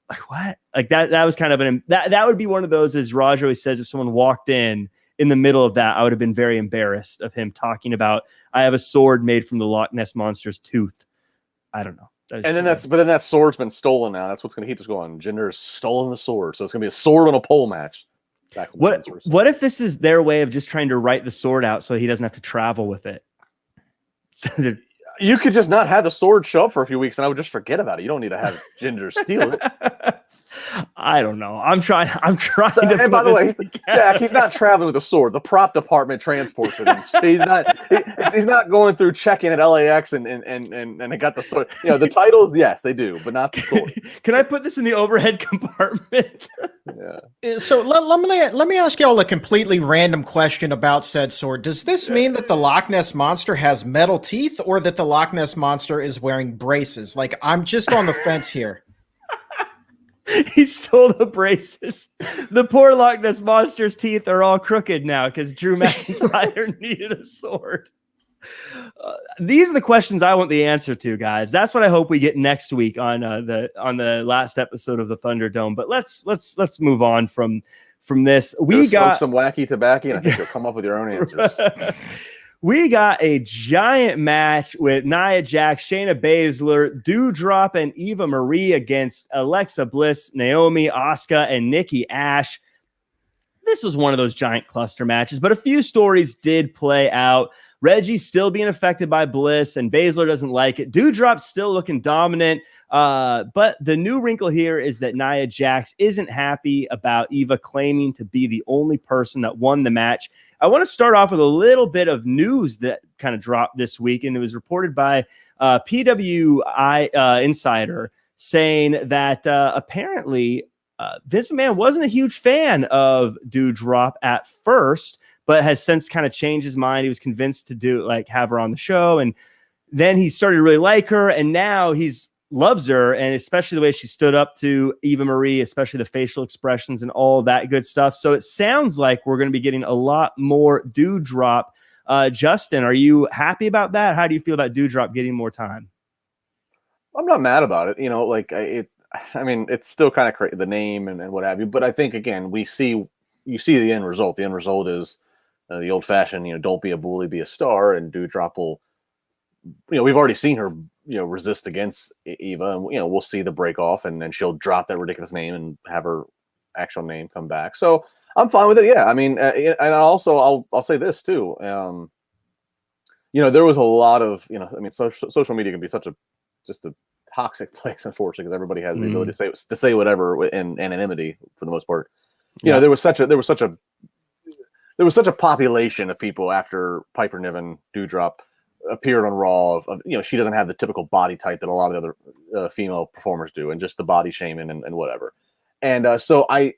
like, what? Like that was kind of that would be one of those, as Raj always says, if someone walked in the middle of that, I would have been very embarrassed of him talking about, I have a sword made from the Loch Ness Monster's tooth. I don't know. But then that sword's been stolen now. That's what's going to keep us going. Jinder's stolen the sword, so it's going to be a sword on a pole match. What if this is their way of just trying to write the sword out so he doesn't have to travel with it? You could just not have the sword show up for a few weeks, and I would just forget about it. You don't need to have Jinder steal it. I don't know. I'm trying to. And by the way, Jack, he's not traveling with a sword. The prop department transports it. He's not going through checking at LAX and it got the sword. You know, the titles, yes, they do, but not the sword. Can I put this in the overhead compartment? Yeah. So let me ask y'all a completely random question about said sword. Does this mean that the Loch Ness Monster has metal teeth, or that the Loch Ness Monster is wearing braces? Like, I'm just on the fence here. He stole the braces. The poor Loch Ness Monster's teeth are all crooked now because Drew McIntyre needed a sword. These are the questions I want the answer to, guys. That's what I hope we get next week on the last episode of the Thunderdome. But let's move on from this. We got some wacky tobacco, and I think you'll come up with your own answers. We got a giant match with Nia Jax, Shayna Baszler, Doudrop and Eva Marie against Alexa Bliss, Naomi, Asuka, and Nikki Ash. This was one of those giant cluster matches, but a few stories did play out. Reggie's still being affected by Bliss, and Baszler doesn't like it. Doudrop's still looking dominant, but the new wrinkle here is that Nia Jax isn't happy about Eva claiming to be the only person that won the match. I want to start off with a little bit of news that kind of dropped this week, and it was reported by PWI Insider saying that apparently Vince McMahon wasn't a huge fan of Doudrop at first, but has since kind of changed his mind. He was convinced to have her on the show, and then he started to really like her, and now he's loves her, and especially the way she stood up to Eva Marie, especially the facial expressions and all that good stuff. So it sounds like we're going to be getting a lot more Doudrop. Justin, are you happy about that? How do you feel about Doudrop getting more time? I'm not mad about it. You know, I mean, it's still kind of crazy, the name and what have you. But I think, again, you see the end result. The end result is the old-fashioned, don't be a bully, be a star, and Doudrop will, we've already seen her, resist against Eva, and we'll see the break off, and then she'll drop that ridiculous name and have her actual name come back. So I'm fine with it. Yeah, I mean, and also I'll say this too. There was a lot of I mean, social media can be just a toxic place, unfortunately, because everybody has the ability to say whatever in anonymity for the most part. There was such a population of people after Piper Niven Doudrop appeared on Raw of she doesn't have the typical body type that a lot of the other female performers do, and just the body shaming and whatever. And so we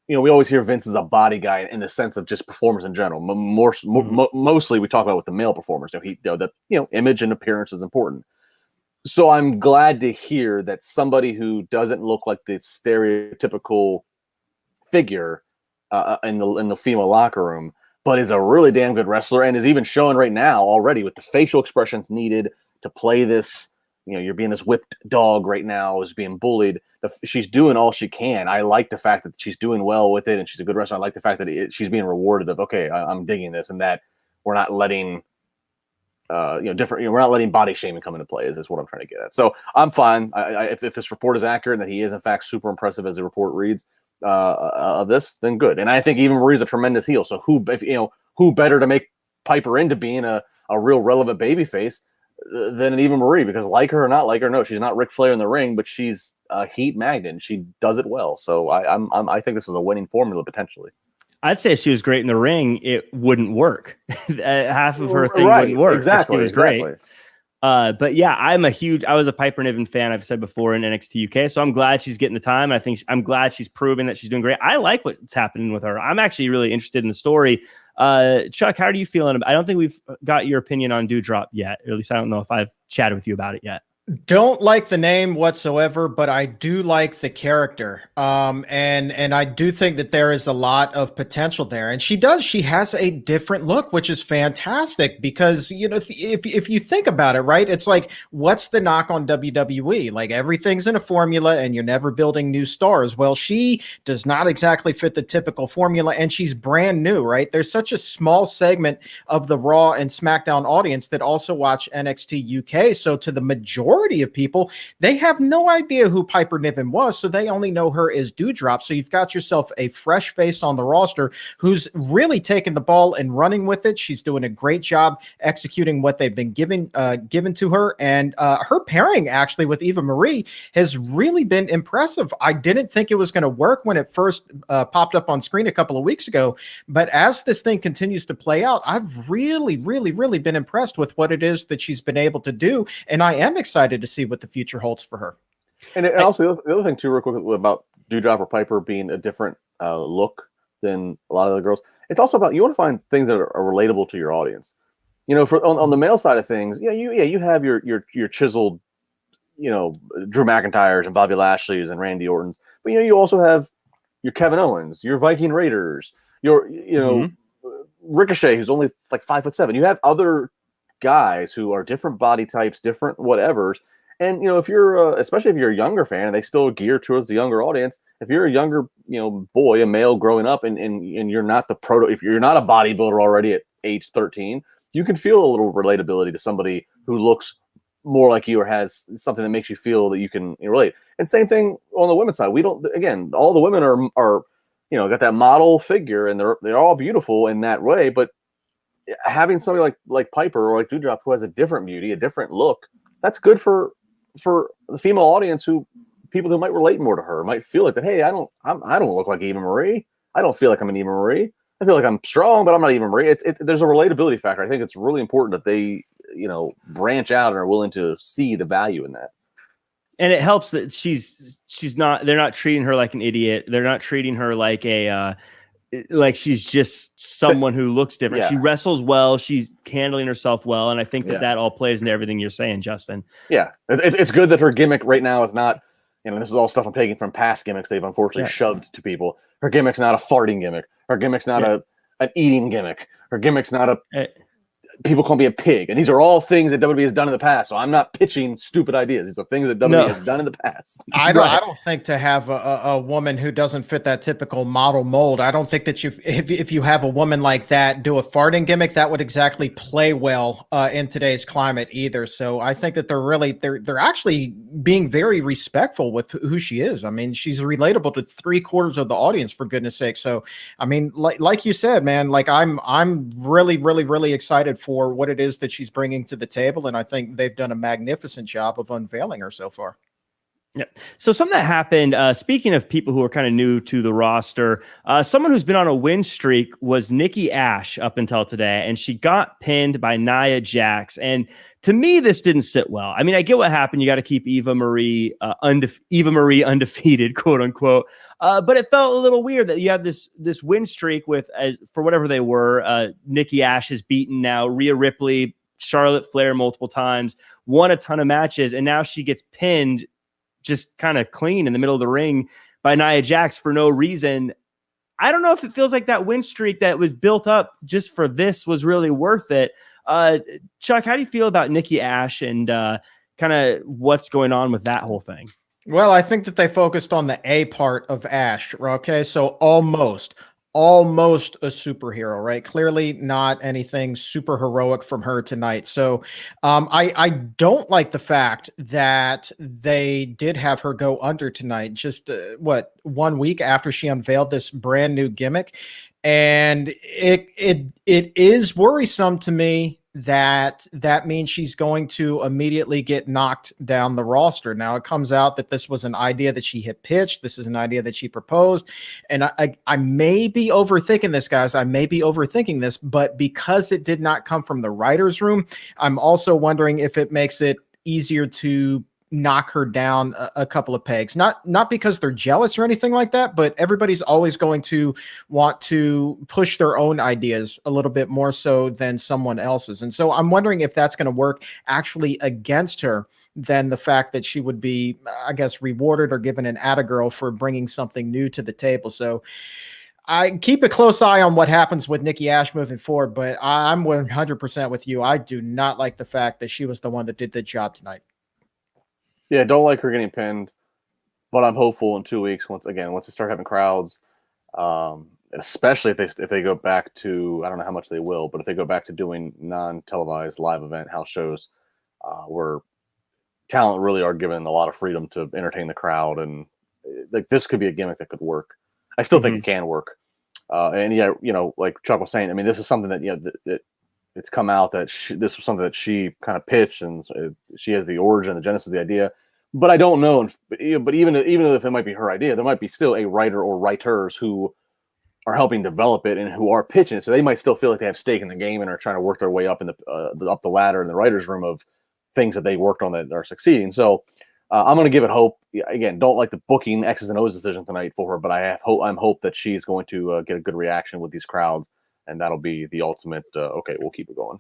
always hear Vince is a body guy in the sense of just performers in general. Mostly we talk about with the male performers. Image and appearance is important. So I'm glad to hear that somebody who doesn't look like the stereotypical figure in the female locker room, but is a really damn good wrestler, and is even showing right now already with the facial expressions needed to play this. You're being this whipped dog right now, is being bullied. She's doing all she can. I like the fact that she's doing well with it, and she's a good wrestler. I like the fact that she's being rewarded of, okay, I'm digging this, and that we're not letting we're not letting body shaming come into play. Is what I'm trying to get at. So I'm fine. If this report is accurate and that he is in fact super impressive as the report reads of this, then good. And I think even Marie's a tremendous heel. So who better to make Piper into being a real relevant babyface than Eva Marie? Because like her or not like her, no, she's not Ric Flair in the ring, but she's a heat magnet, and she does it well. So I think this is a winning formula potentially. I'd say if she was great in the ring, it wouldn't work. Half of her thing wouldn't work. Exactly. She was great. But yeah, I was a Piper Niven fan, I've said before, in NXT UK. So I'm glad she's getting the time. I'm glad she's proving that she's doing great. I like what's happening with her. I'm actually really interested in the story. Chuck, how are you feeling? I don't think we've got your opinion on Doudrop yet. Or at least I don't know if I've chatted with you about it yet. Don't like the name whatsoever, but I do like the character. And I do think that there is a lot of potential there. And she has a different look, which is fantastic because, if you think about it, right, it's like, what's the knock on WWE? Like, everything's in a formula and you're never building new stars. Well, she does not exactly fit the typical formula, and she's brand new, right? There's such a small segment of the Raw and SmackDown audience that also watch NXT UK. So to the majority of people, they have no idea who Piper Niven was, so they only know her as Doudrop. So you've got yourself a fresh face on the roster who's really taking the ball and running with it. She's doing a great job executing what they've been given to her, and her pairing actually with Eva Marie has really been impressive. I didn't think it was going to work when it first popped up on screen a couple of weeks ago, but as this thing continues to play out, I've really been impressed with what it is that she's been able to do, and I am excited to see what the future holds for her. And also the other thing too, real quick, about Doudrop or Piper being a different look than a lot of the girls. It's also about, you want to find things that are relatable to your audience. On the male side of things, you have your chiseled, Drew McIntyres and Bobby Lashley's and Randy Orton's, but you also have your Kevin Owens, your Viking Raiders, your Ricochet, who's only like 5'7". You have other guys who are different body types, different whatevers. And, if you're, especially if you're a younger fan and they still gear towards the younger audience, if you're a younger, boy, a male growing up and you're not if you're not a bodybuilder already at age 13, you can feel a little relatability to somebody who looks more like you or has something that makes you feel that you can relate. And same thing on the women's side. All the women are got that model figure and they're all beautiful in that way, but having somebody like Piper or like Doudrop who has a different beauty, a different look, that's good for the female audience, people who might relate more to her might feel like that. Hey, I don't look like Eva Marie. I don't feel like I'm an Eva Marie. I feel like I'm strong, but I'm not Eva Marie. There's a relatability factor. I think it's really important that they branch out and are willing to see the value in that. And it helps that they're not treating her like an idiot. They're not treating her like she's just someone who looks different. Yeah. She wrestles well. She's handling herself well. And I think that all plays into everything you're saying, Justin. Yeah. It's good that her gimmick right now is not, this is all stuff I'm taking from past gimmicks they've unfortunately shoved to people. Her gimmick's not a farting gimmick. Her gimmick's not an eating gimmick. Her gimmick's not people call me a pig. And these are all things that WWE has done in the past. So I'm not pitching stupid ideas. These are things that WWE has done in the past. I don't think to have a woman who doesn't fit that typical model mold, I don't think that if you have a woman like that do a farting gimmick, that would exactly play well in today's climate either. So I think that they're actually being very respectful with who she is. I mean, she's relatable to 3/4 of the audience, for goodness sake. So, I mean, like you said, man, like I'm really excited for what it is that she's bringing to the table. And I think they've done a magnificent job of unveiling her so far. Yeah. So something that happened, speaking of people who are kind of new to the roster, someone who's been on a win streak was Nikki Ash up until today, and she got pinned by Nia Jax. And to me, this didn't sit well. I mean, I get what happened. You got to keep Eva Marie undefeated, quote unquote. But it felt a little weird that you have this win streak with, for whatever they were, Nikki Ash has beaten now Rhea Ripley, Charlotte Flair multiple times, won a ton of matches, and now she gets pinned just kind of clean in the middle of the ring by Nia Jax for no reason. I don't know if it feels like that win streak that was built up just for this was really worth it. Chuck, how do you feel about Nikki Ash and kind of what's going on with that whole thing? Well, I think that they focused on the A part of Ash. Okay, so almost a superhero, right? Clearly not anything super heroic from her tonight. So I don't like the fact that they did have her go under tonight, just 1 week after she unveiled this brand new gimmick. And it is worrisome to me that means she's going to immediately get knocked down the roster. Now it comes out that this was an idea that she had pitched. This is an idea that she proposed. And I may be overthinking this, guys. I may be overthinking this, but because it did not come from the writer's room, I'm also wondering if it makes it easier to knock her down a couple of pegs, not because they're jealous or anything like that, but everybody's always going to want to push their own ideas a little bit more so than someone else's. And so I'm wondering if that's going to work actually against her than the fact that she would be, I guess, rewarded or given an attagirl for bringing something new to the table. So I keep a close eye on what happens with Nikki Ash moving forward, but I'm 100% with you. I do not like the fact that she was the one that did the job tonight. Yeah, don't like her getting pinned, but I'm hopeful in 2 weeks once they start having crowds, especially if they go back to, I don't know how much they will, but if they go back to doing non-televised live event house shows, where talent really are given a lot of freedom to entertain the crowd, and like this could be a gimmick that could work. I still think it can work, and yeah, like Chuck was saying, I mean, this is something that it's come out that this was something that she kind of pitched, and she has the origin, the genesis of the idea. But I don't know. But even if it might be her idea, there might be still a writer or writers who are helping develop it and who are pitching it. So they might still feel like they have stake in the game and are trying to work their way up up the ladder in the writers' room of things that they worked on that are succeeding. So I'm going to give it hope. Again, don't like the booking X's and O's decision tonight for her, but I'm hope that she's going to get a good reaction with these crowds. And that'll be the ultimate, okay, we'll keep it going.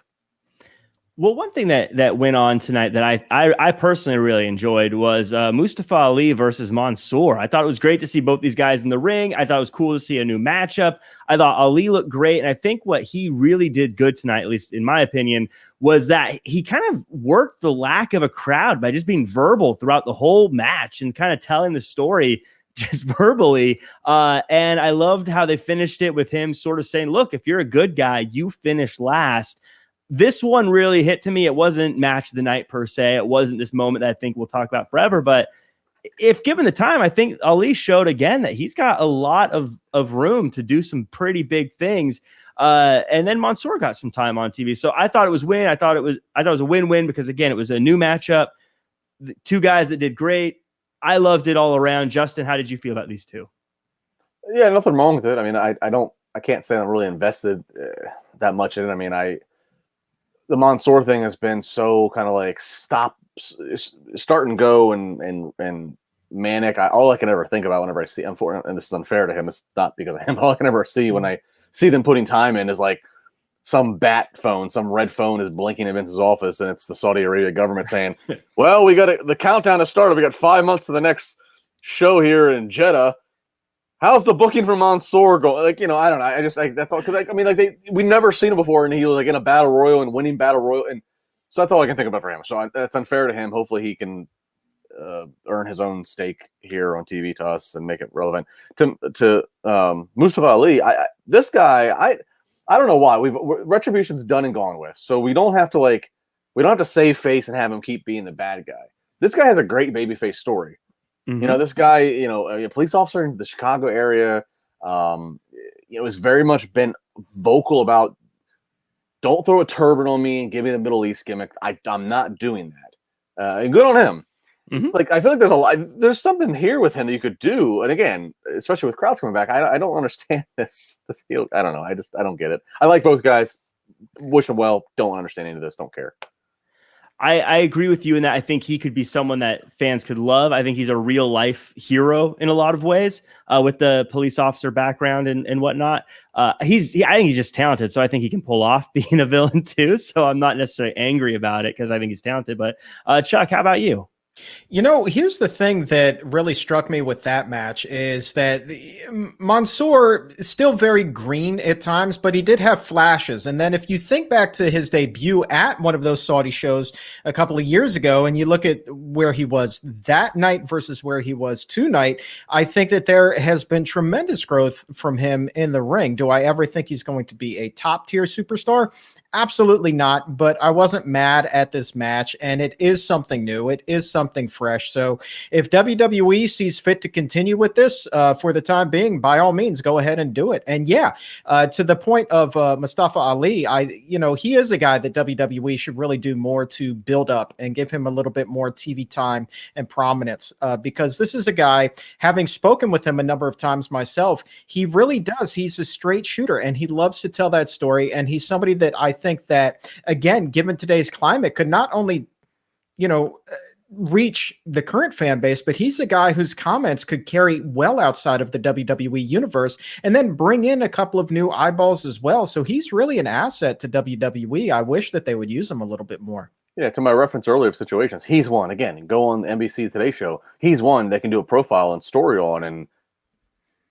Well, one thing that went on tonight that I personally really enjoyed was Mustafa Ali versus Monsoor. I thought it was great to see both these guys in the ring. I thought it was cool to see a new matchup. I thought Ali looked great. And I think what he really did good tonight, at least in my opinion, was that he kind of worked the lack of a crowd by just being verbal throughout the whole match and kind of telling the story just verbally. And I loved how they finished it with him sort of saying, look, if you're a good guy, you finish last. This one really hit to me. It wasn't match of the night per se. It wasn't this moment that I think we'll talk about forever. But if given the time, I think Ali showed again that he's got a lot of room to do some pretty big things. And then Monsoor got some time on TV. So I thought it was win. I thought it was a win-win because again, it was a new matchup. The two guys that did great. I loved it all around. Justin, how did you feel about these two? Yeah, nothing wrong with it. I mean, I can't say I'm really invested that much in it. I mean, the Monsoor thing has been so kind of like start and go and manic. All I can ever think about whenever I see, and this is unfair to him, it's not because of him, all I can ever see when I see them putting time in is like some some red phone is blinking in Vince's office, and it's the Saudi Arabia government saying, well, we got the countdown has started. We got 5 months to the next show here in Jeddah. How's the booking for Mansoor going? Like, I don't know. That's all. Cause we've never seen him before. And he was like in a battle royal and winning battle royal. And so that's all I can think about for him. So that's unfair to him. Hopefully he can earn his own stake here on TV to us and make it relevant to Mustafa Ali. This guy, I don't know why Retribution's done and gone with. So we don't have to save face and have him keep being the bad guy. This guy has a great babyface story. Mm-hmm. This guy, a police officer in the Chicago area, has very much been vocal about don't throw a turban on me and give me the Middle East gimmick. I'm not doing that. And good on him. Mm-hmm. Like, I feel like there's something here with him that you could do. And again, especially with crowds coming back, I don't understand this heel. I don't know. I don't get it. I like both guys. Wish them well. Don't understand any of this. Don't care. I agree with you in that I think he could be someone that fans could love. I think he's a real life hero in a lot of ways with the police officer background and whatnot. I think he's just talented. So I think he can pull off being a villain too. So I'm not necessarily angry about it because I think he's talented. But Chuck, how about you? Here's the thing that really struck me with that match is that Monsoor is still very green at times, but he did have flashes. And then if you think back to his debut at one of those Saudi shows a couple of years ago, and you look at where he was that night versus where he was tonight, I think that there has been tremendous growth from him in the ring. Do I ever think he's going to be a top tier superstar? Absolutely not, but I wasn't mad at this match, and it is something new. It is something fresh. So if WWE sees fit to continue with this for the time being, by all means, go ahead and do it. And yeah, to the point of Mustafa Ali, he is a guy that WWE should really do more to build up and give him a little bit more TV time and prominence, because this is a guy, having spoken with him a number of times myself, he really does. He's a straight shooter, and he loves to tell that story. And he's somebody that I think that, again, given today's climate, could not only, reach the current fan base, but he's a guy whose comments could carry well outside of the WWE universe and then bring in a couple of new eyeballs as well. So he's really an asset to WWE. I wish that they would use him a little bit more. Yeah, to my reference earlier of situations, he's one. Again, go on the NBC Today show. He's one that can do a profile and story on, and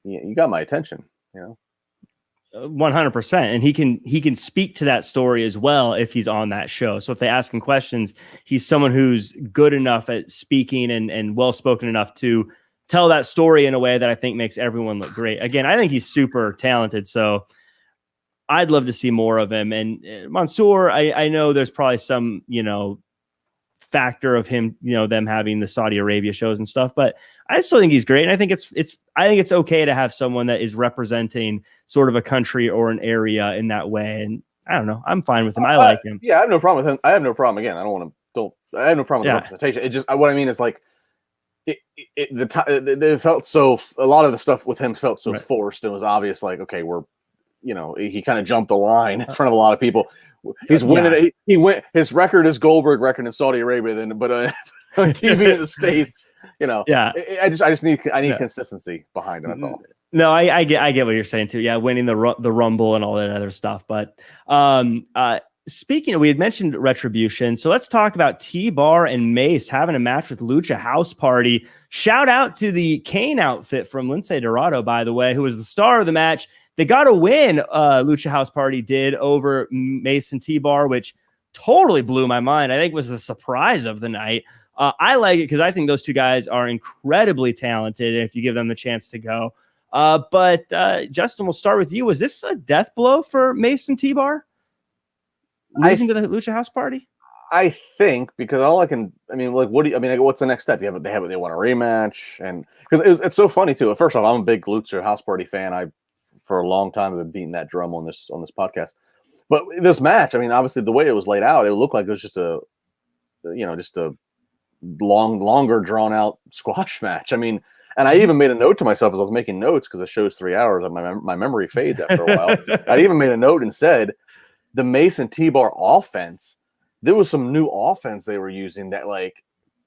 you got my attention, 100%. And he can speak to that story as well if he's on that show. So if they ask him questions, he's someone who's good enough at speaking and well-spoken enough to tell that story in a way that I think makes everyone look great. Again, I think he's super talented. So I'd love to see more of him. And Monsoor, I know there's probably some, factor of him, them having the Saudi Arabia shows and stuff, but I still think he's great. And I think it's okay to have someone that is representing sort of a country or an area in that way. And I don't know, I'm fine with him. I like him. Yeah, I have no problem with him. I have no problem. Again, I have no problem with the representation. It just, what I mean is like, it felt so, a lot of the stuff with him felt so forced and was obvious. Like, okay, he kind of jumped the line in front of a lot of people. He's winning. He went. His record is Goldberg record in Saudi Arabia, but on TV in the States, Yeah. I need consistency behind it. That's all. No, I get what you're saying too. Yeah, winning the Rumble and all that other stuff. But speaking, we had mentioned Retribution, so let's talk about T-Bar and Mace having a match with Lucha House Party. Shout out to the Kane outfit from Lince Dorado, by the way, who was the star of the match. They got a win, Lucha House Party did, over Mace and T-Bar, which totally blew my mind. I think was the surprise of the night. I like it because I think those two guys are incredibly talented, and if you give them the chance to go. But Justin, we'll start with you. Was this a death blow for Mace and T-Bar? Losing to the Lucha House Party? I think, because what's the next step? They want a rematch, and because it's so funny too. First off, I'm a big Lucha House Party fan. For a long time, I've been beating that drum on this podcast. But this match, obviously the way it was laid out, it looked like it was just a longer drawn out squash match. And I even made a note to myself as I was making notes, because the show's 3 hours and my memory fades after a while. I even made a note and said the Mace and T-Bar offense, there was some new offense they were using that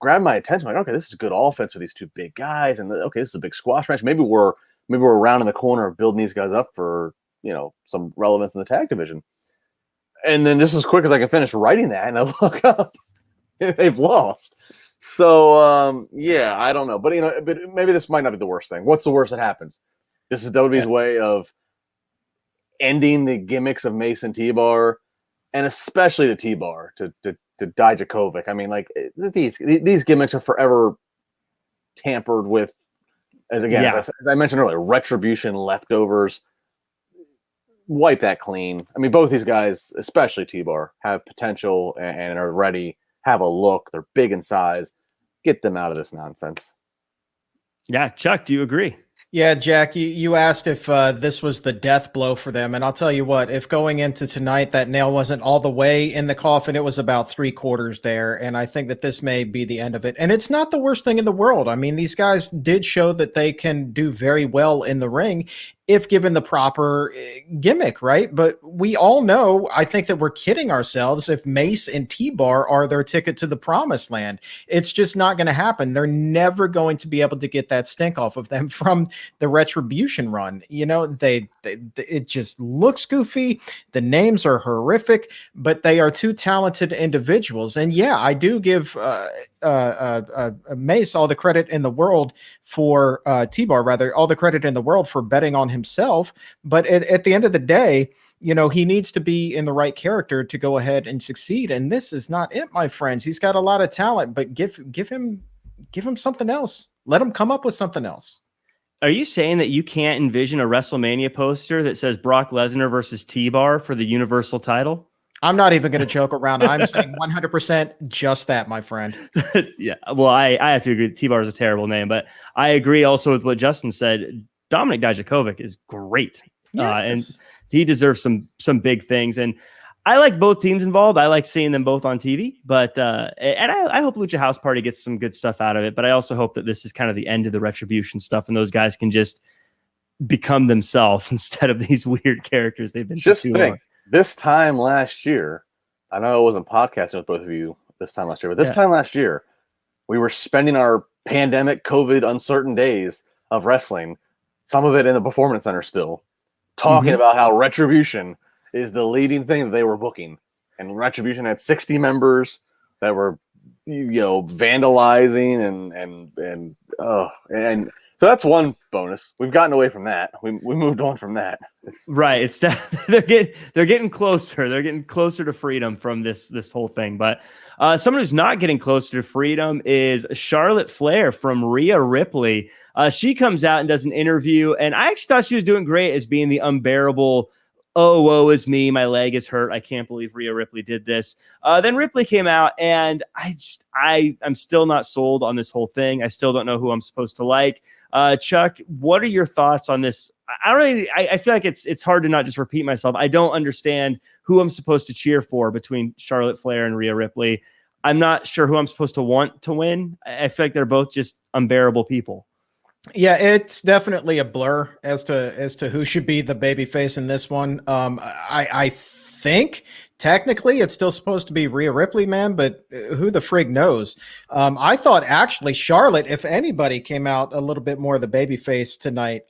grabbed my attention. Like, okay, this is good offense for these two big guys, and okay, this is a big squash match. Maybe we're around in the corner of building these guys up for, some relevance in the tag division. And then just as quick as I can finish writing that, and I look up, they've lost. So, I don't know. But, but maybe this might not be the worst thing. What's the worst that happens? This is WWE's way of ending the gimmicks of Mace and T-Bar, and especially to T-Bar, to Dijakovic. These gimmicks are forever tampered with. As I mentioned earlier, Retribution leftovers. Wipe that clean. Both these guys, especially T-Bar, have potential and are ready, have a look. They're big in size. Get them out of this nonsense. Yeah, Chuck, do you agree? Yeah, Jack, you asked if this was the death blow for them. And I'll tell you what, if going into tonight, that nail wasn't all the way in the coffin, it was about 3/4 there. And I think that this may be the end of it. And it's not the worst thing in the world. These guys did show that they can do very well in the ring if given the proper gimmick, right? But we all know, I think that we're kidding ourselves if Mace and T-Bar are their ticket to the promised land. It's just not going to happen. They're never going to be able to get that stink off of them from the Retribution run. It just looks goofy. The names are horrific, but they are two talented individuals. And yeah, I do give Mace all the credit in the world for T-Bar, rather, all the credit in the world for betting on himself. But at the end of the day, he needs to be in the right character to go ahead and succeed. And this is not it, my friends. He's got a lot of talent, but give him something else. Let him come up with something else. Are you saying that you can't envision a WrestleMania poster that says Brock Lesnar versus T-Bar for the Universal title? I'm not even going to joke around. I'm saying 100% just that, my friend. Yeah. Well, I have to agree. T-Bar is a terrible name, but I agree also with what Justin said. Dominic Dijakovic is great. Yes. And he deserves some big things. And I like both teams involved. I like seeing them both on TV, but and I hope Lucha House Party gets some good stuff out of it. But I also hope that this is kind of the end of the Retribution stuff, and those guys can just become themselves instead of these weird characters they've been. Just think, long. This time last year, I know I wasn't podcasting with both of you this time last year, but this time last year, we were spending our pandemic, COVID, uncertain days of wrestling, some of it in the Performance Center still, talking about how Retribution is the leading thing that they were booking. And Retribution had 60 members that were, vandalizing and so that's one bonus. We've gotten away from that. We moved on from that. Right. It's they're getting closer. They're getting closer to freedom from this whole thing. But someone who's not getting closer to freedom is Charlotte Flair from Rhea Ripley. She comes out and does an interview, and I actually thought she was doing great as being the unbearable. Oh, woe is me. My leg is hurt. I can't believe Rhea Ripley did this. Then Ripley came out, and I'm still not sold on this whole thing. I still don't know who I'm supposed to like. Chuck, what are your thoughts on this? I feel like it's hard to not just repeat myself. I don't understand who I'm supposed to cheer for between Charlotte Flair and Rhea Ripley. I'm not sure who I'm supposed to want to win. I feel like they're both just unbearable people. Yeah, it's definitely a blur as to who should be the babyface in this one. I think technically it's still supposed to be Rhea Ripley, man, but who the frig knows? I thought actually Charlotte, if anybody, came out a little bit more of the babyface tonight.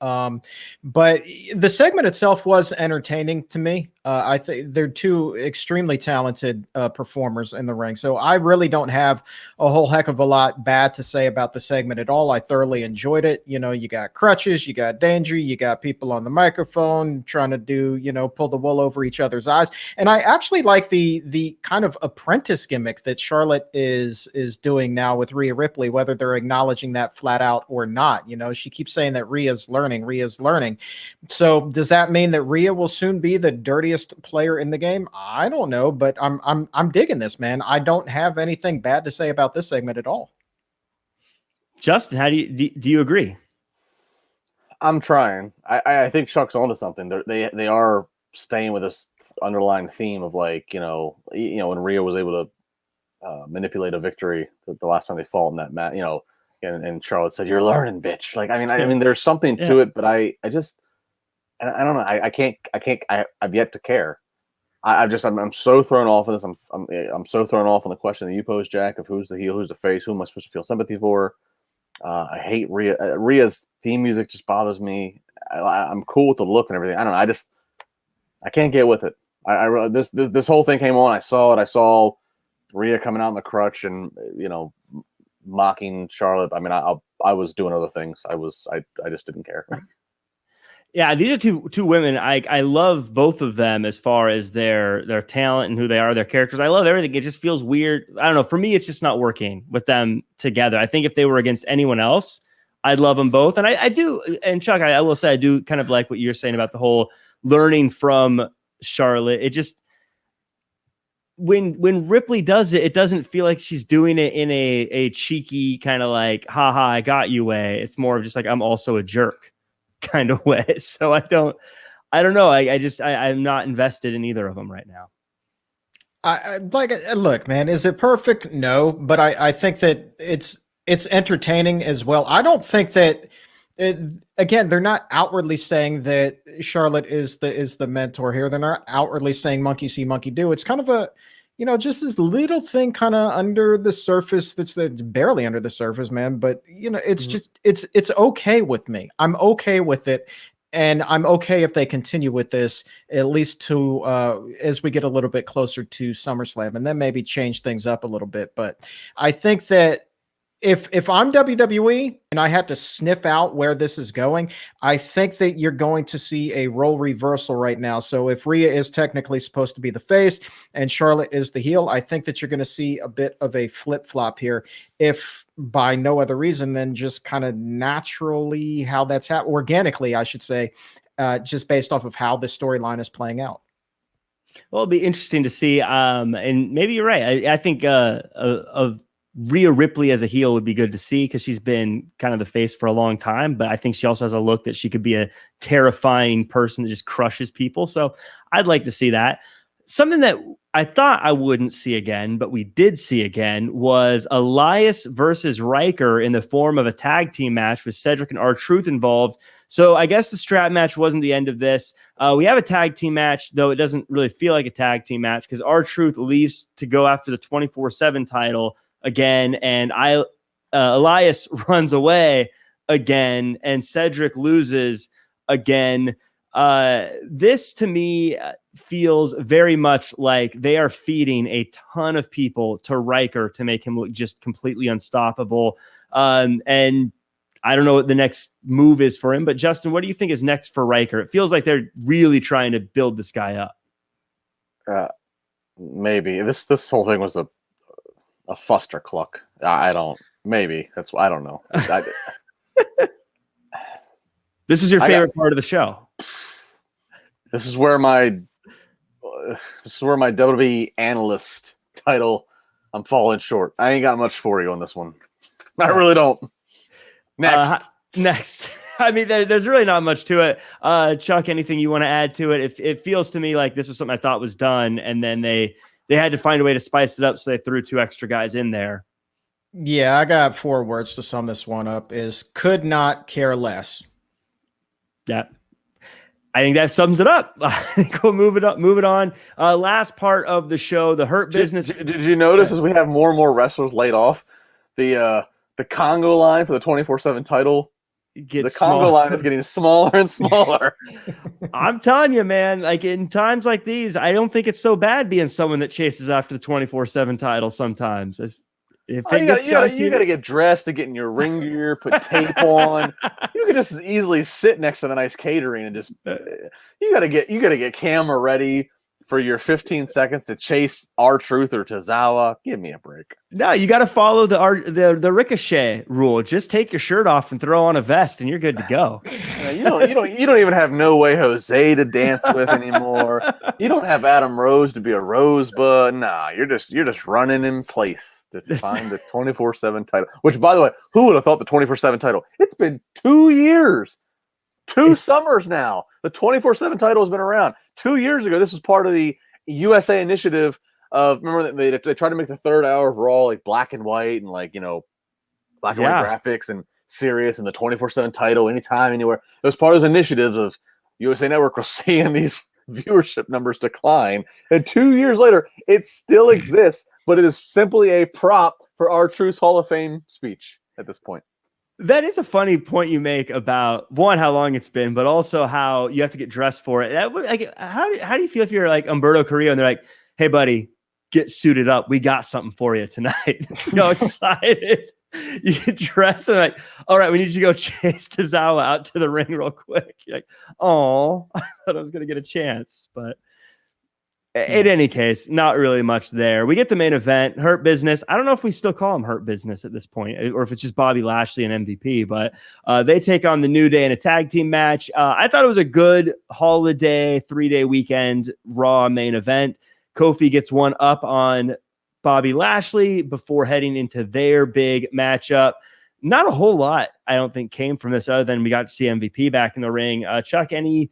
But the segment itself was entertaining to me. I think they're two extremely talented performers in the ring. So I really don't have a whole heck of a lot bad to say about the segment at all. I thoroughly enjoyed it. You got crutches, you got danger, you got people on the microphone trying to do, pull the wool over each other's eyes. And I actually like the kind of apprentice gimmick that Charlotte is doing now with Rhea Ripley, whether they're acknowledging that flat out or not. She keeps saying that Rhea's learning. So does that mean that Rhea will soon be the dirtiest player in the game? I don't know, but I'm digging this, man. I don't have anything bad to say about this segment at all. Justin, how do you agree? I'm trying. I think Chuck's onto something. They are staying with this underlying theme of when Rhea was able to manipulate a victory the last time they fought in that match, and Charlotte said, "You're learning, bitch." I mean, there's something to it, but I don't know. I've yet to care. I'm so thrown off of this. I'm so thrown off on the question that you posed, Jack, of who's the heel, who's the face, who am I supposed to feel sympathy for? I hate Rhea. Rhea's theme music just bothers me. I'm cool with the look and everything. I don't know. I can't get with it. This whole thing came on. I saw it. I saw Rhea coming out in the crutch and mocking Charlotte. I mean, I was doing other things. I just didn't care. Yeah, these are two women. I love both of them as far as their talent and who they are, their characters. I love everything. It just feels weird. I don't know. For me, it's just not working with them together. I think if they were against anyone else, I'd love them both. And I do. And Chuck, I will say I do kind of like what you're saying about the whole learning from Charlotte. It just when Ripley does it, it doesn't feel like she's doing it in a cheeky kind of like, haha, I got you way. It's more of just like, I'm also a jerk kind of way. So I don't know. I'm not invested in either of them right now. Look, man, is it perfect? No, but I think that it's entertaining as well. I don't think that again, they're not outwardly saying that Charlotte is the mentor here. They're not outwardly saying monkey see, monkey do. It's kind of a, just this little thing kind of under the surface that's barely under the surface, man. But, it's just, it's okay with me. I'm okay with it. And I'm okay if they continue with this, at least to as we get a little bit closer to SummerSlam, and then maybe change things up a little bit. But I think that if I'm WWE and I have to sniff out where this is going, I think that you're going to see a role reversal right now. So if Rhea is technically supposed to be the face and Charlotte is the heel, I think that you're going to see a bit of a flip-flop here, if by no other reason than just kind of naturally how that's happened, organically, I should say, just based off of how this storyline is playing out. Well, it'll be interesting to see. And maybe you're right. I think of Rhea Ripley as a heel would be good to see because she's been kind of the face for a long time. But I think she also has a look that she could be a terrifying person that just crushes people. So I'd like to see that. Something that I thought I wouldn't see again, but we did see again, was Elias versus Riker in the form of a tag team match with Cedric and R-Truth involved. So I guess the strap match wasn't the end of this. We have a tag team match, though it doesn't really feel like a tag team match because R-Truth leaves to go after the 24/7 title again, and Elias runs away again, and Cedric loses again. This to me feels very much like they are feeding a ton of people to Riker to make him look just completely unstoppable. And I don't know what the next move is for him, but Justin, what do you think is next for Riker? It feels like they're really trying to build this guy up. Maybe this whole thing was a fuster cluck. I don't know. This is your favorite part of the show. This is where my WWE analyst title, I'm falling short. I ain't got much for you on this one. I really don't. Next. I mean, there's really not much to it. Chuck, anything you want to add to it? It feels to me like this was something I thought was done, and then they had to find a way to spice it up, so they threw 2 extra guys in there. Yeah, I got 4 words to sum this one up: is could not care less. Yeah. I think that sums it up. I think we'll move it on. Last part of the show, the Hurt Business. Did you notice as we have more and more wrestlers laid off, the Congo line for the 24/7 title, the Congo line is getting smaller and smaller. I'm telling you, man, like in times like these, I don't think it's so bad being someone that chases after the 24/7 title sometimes. You got to get dressed to get in your ring gear, put tape on. You can just as easily sit next to the nice catering and just you got to get camera ready for your 15 seconds to chase R-Truth or Tozawa. Give me a break. No, you got to follow the Ricochet rule. Just take your shirt off and throw on a vest, and you're good to go. You don't even have No Way Jose to dance with anymore. You don't have Adam Rose to be a rosebud. Nah, you're just running in place to find the 24/7 title. Which, by the way, who would have thought the 24/7 title? It's been 2 years, 2 summers now. The 24/7 title has been around. 2 years ago, this was part of the USA initiative of, remember that they tried to make the 3rd hour of Raw like black and white and black and white graphics and serious, and the 24/7 title anytime, anywhere. It was part of those initiatives of USA Network was seeing these viewership numbers decline. And 2 years later, it still exists, but it is simply a prop for R-Truth's Hall of Fame speech at this point. That is a funny point you make about, one, how long it's been, but also how you have to get dressed for it. How do you feel if you're like Humberto Carrillo and they're like, "Hey, buddy, get suited up. We got something for you tonight." So excited. You get dressed and like, "All right, we need you to go chase Tozawa out to the ring real quick." You're like, "Oh, I thought I was going to get a chance." But in any case, not really much there. We get the main event, Hurt Business. I don't know if we still call him Hurt Business at this point, or if it's just Bobby Lashley and MVP, but they take on the New Day in a tag team match. I thought it was a good holiday 3-day weekend Raw main event. Kofi gets one up on Bobby Lashley before heading into their big matchup. Not a whole lot, I don't think, came from this other than we got to see MVP back in the ring. Chuck, any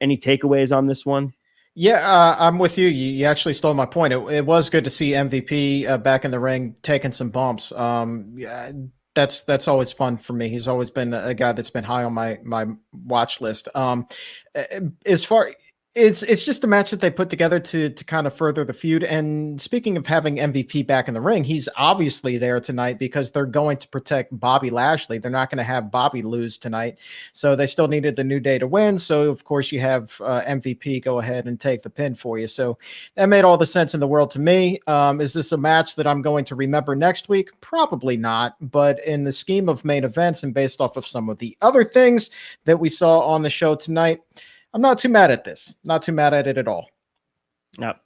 takeaways on this one? Yeah, I'm with you. You actually stole my point. It was good to see MVP back in the ring taking some bumps. Yeah, that's always fun for me. He's always been a guy that's been high on my watch list. As far It's just a match that they put together to kind of further the feud. And speaking of having MVP back in the ring, he's obviously there tonight because they're going to protect Bobby Lashley. They're not going to have Bobby lose tonight. So they still needed the New Day to win. So, of course, you have MVP go ahead and take the pin for you. So that made all the sense in the world to me. Is this a match that I'm going to remember next week? Probably not. But in the scheme of main events and based off of some of the other things that we saw on the show tonight, I'm not too mad at this. Not too mad at it at all. Yep.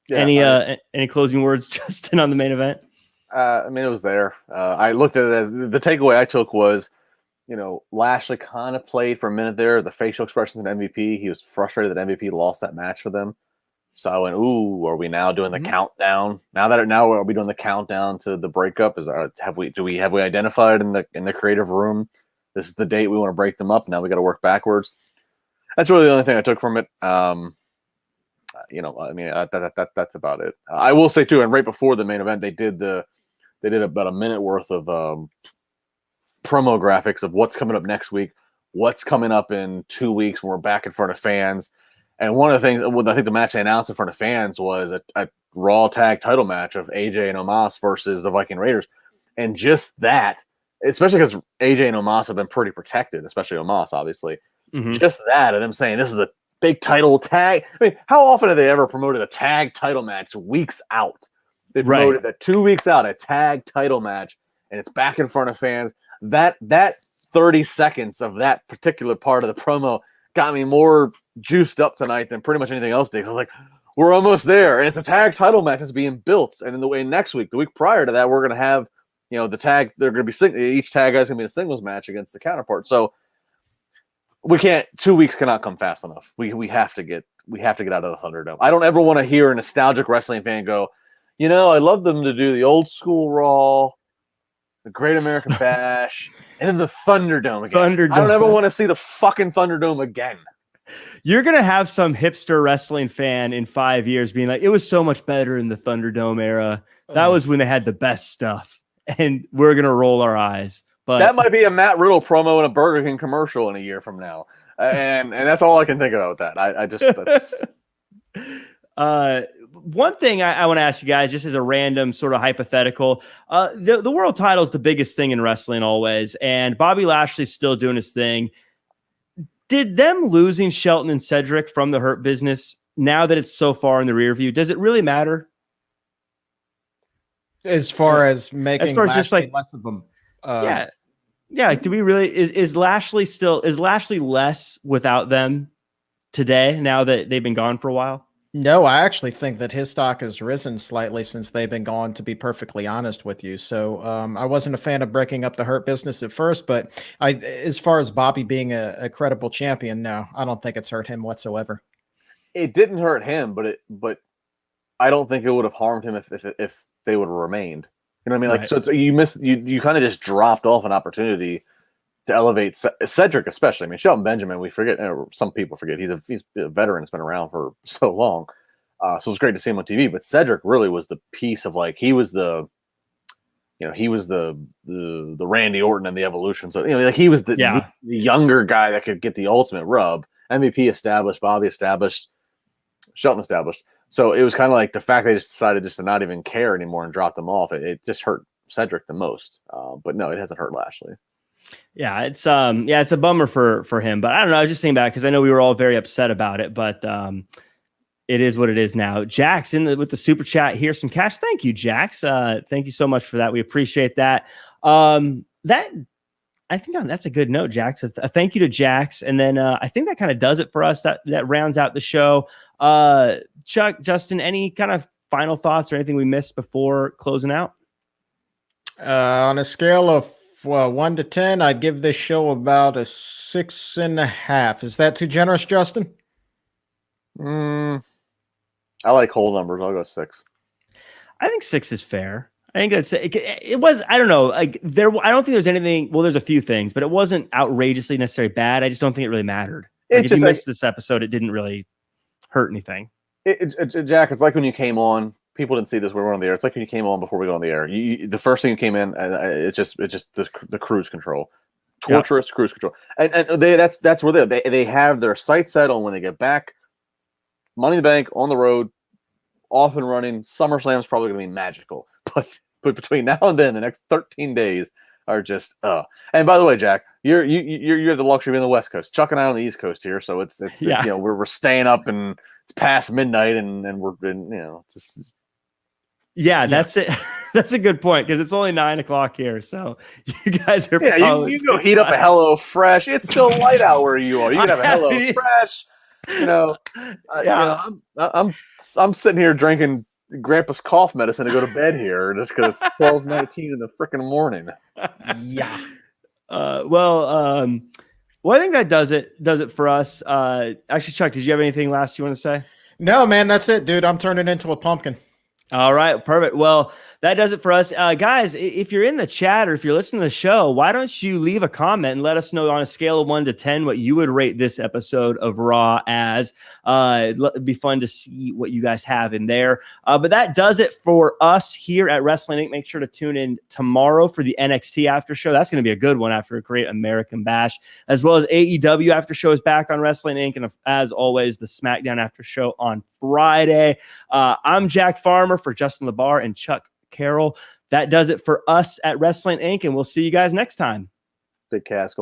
Yeah, any closing words, Justin, on the main event? I mean, it was there. I looked at it as the takeaway I took was, Lashley kind of played for a minute there. The facial expressions in MVP. He was frustrated that MVP lost that match for them. So I went, ooh, are we now doing the countdown? Now are we doing the countdown to the breakup? Have we identified in the creative room? This is the date we want to break them up. Now we got to work backwards. That's really the only thing I took from it. That's about it. I will say too, and right before the main event, they did about a minute worth of promo graphics of what's coming up next week, what's coming up in 2 weeks when we're back in front of fans. And one of the things, I think the match they announced in front of fans was a Raw tag title match of AJ and Omos versus the Viking Raiders. And just that, especially because AJ and Omos have been pretty protected, especially Omos, obviously. Mm-hmm. Just that, and them saying this is a big title tag. I mean, how often have they ever promoted a tag title match weeks out? They promoted that 2 weeks out, a tag title match, and it's back in front of fans. That 30 seconds of that particular part of the promo got me more juiced up tonight than pretty much anything else did. I was like, we're almost there. And it's a tag title match that's being built. And in the way next week, the week prior to that, we're going to have, the tag, they're going to be, each tag guy's going to be a singles match against the counterpart. So we can't, 2 weeks cannot come fast enough. We have to get out of the Thunderdome. I don't ever want to hear a nostalgic wrestling fan go, I love them to do the old school Raw, the Great American Bash, and then the Thunderdome again. I don't ever want to see the fucking Thunderdome again. You're going to have some hipster wrestling fan in 5 years being like, it was so much better in the Thunderdome era. That was when they had the best stuff. And we're going to roll our eyes. But that might be a Matt Riddle promo in a Burger King commercial in a year from now. And that's all I can think about with that. I just... One thing I want to ask you guys, just as a random sort of hypothetical, the world title is the biggest thing in wrestling always, and Bobby Lashley's still doing his thing. Did them losing Shelton and Cedric from the Hurt Business, now that it's so far in the rear view, does it really matter? As far as making Lashley just like less of them? Yeah. Do we really, is Lashley less without them today, now that they've been gone for a while? No, I actually think that his stock has risen slightly since they've been gone, to be perfectly honest with you. So I wasn't a fan of breaking up the Hurt Business at first, but as far as Bobby being a credible champion, no, I don't think it's hurt him whatsoever. It didn't hurt him, but I don't think it would have harmed him if they would have remained. You know what I mean? Like, so you kind of just dropped off an opportunity to elevate Cedric, especially. I mean, Shelton Benjamin, we forget, some people forget, he's a veteran that's been around for so long. So it's great to see him on TV, but Cedric really was the piece of, like, he was the Randy Orton and the Evolution. So, like, he was the younger guy that could get the ultimate rub. MVP established, Bobby established, Shelton established. So it was kind of like the fact they just decided just to not even care anymore and drop them off. It just hurt Cedric the most. But no, it hasn't hurt Lashley. Yeah, it's a bummer for him, but I don't know. I was just thinking about it because I know we were all very upset about it, but it is what it is now. Jax with the super chat. Here's some cash. Thank you, Jax. Thank you so much for that. We appreciate that. I think that's a good note, Jax. A thank you to Jax, and then I think that kind of does it for us. That rounds out the show. Chuck, Justin, any kind of final thoughts or anything we missed before closing out? On a scale of 1 to 10, I'd give this show about a 6.5. Is that too generous, Justin? I like whole numbers. I'll go 6. I think 6 is fair. I think that's it was. I don't know. Like I don't think there's anything. Well, there's a few things, but it wasn't outrageously necessarily bad. I just don't think it really mattered. Like, if you missed this episode, it didn't really hurt anything. Jack, it's like when you came on. People didn't see this. We were on the air. It's like when you came on before we go on the air. The first thing you came in, it's just the cruise control, torturous cruise control, and that's where they have their sights set on when they get back. Money in the Bank on the road, off and running. SummerSlam is probably going to be magical, but between now and then, the next 13 days are just. And by the way, Jack, you're the luxury of being on the West Coast. Chuck and I on the East Coast here, so it's we're staying up and it's past midnight and we're just. Yeah, that's it. That's a good point because it's only 9 o'clock here. So you guys are you go heat up a Hello Fresh. It's still light out where you are. You can have a Hello Fresh. I'm sitting here drinking Grandpa's cough medicine to go to bed here just because it's 12:19 in the freaking morning. Yeah. Well, I think that does it for us. Actually, Chuck, did you have anything last you want to say? No, man, that's it, dude. I'm turning into a pumpkin. All right, perfect. Well, that does it for us. Guys, if you're in the chat or if you're listening to the show, why don't you leave a comment and let us know on a scale of 1 to 10 what you would rate this episode of Raw as. It'd be fun to see what you guys have in there. But that does it for us here at Wrestling Inc. Make sure to tune in tomorrow for the NXT after show. That's going to be a good one after a great American Bash, as well as AEW after show is back on Wrestling Inc. And as always, the SmackDown after show on Friday. I'm Jack Farmer for Justin LaBar and Chuck Carroll. That does it for us at Wrestling Inc. And we'll see you guys next time. Big cast.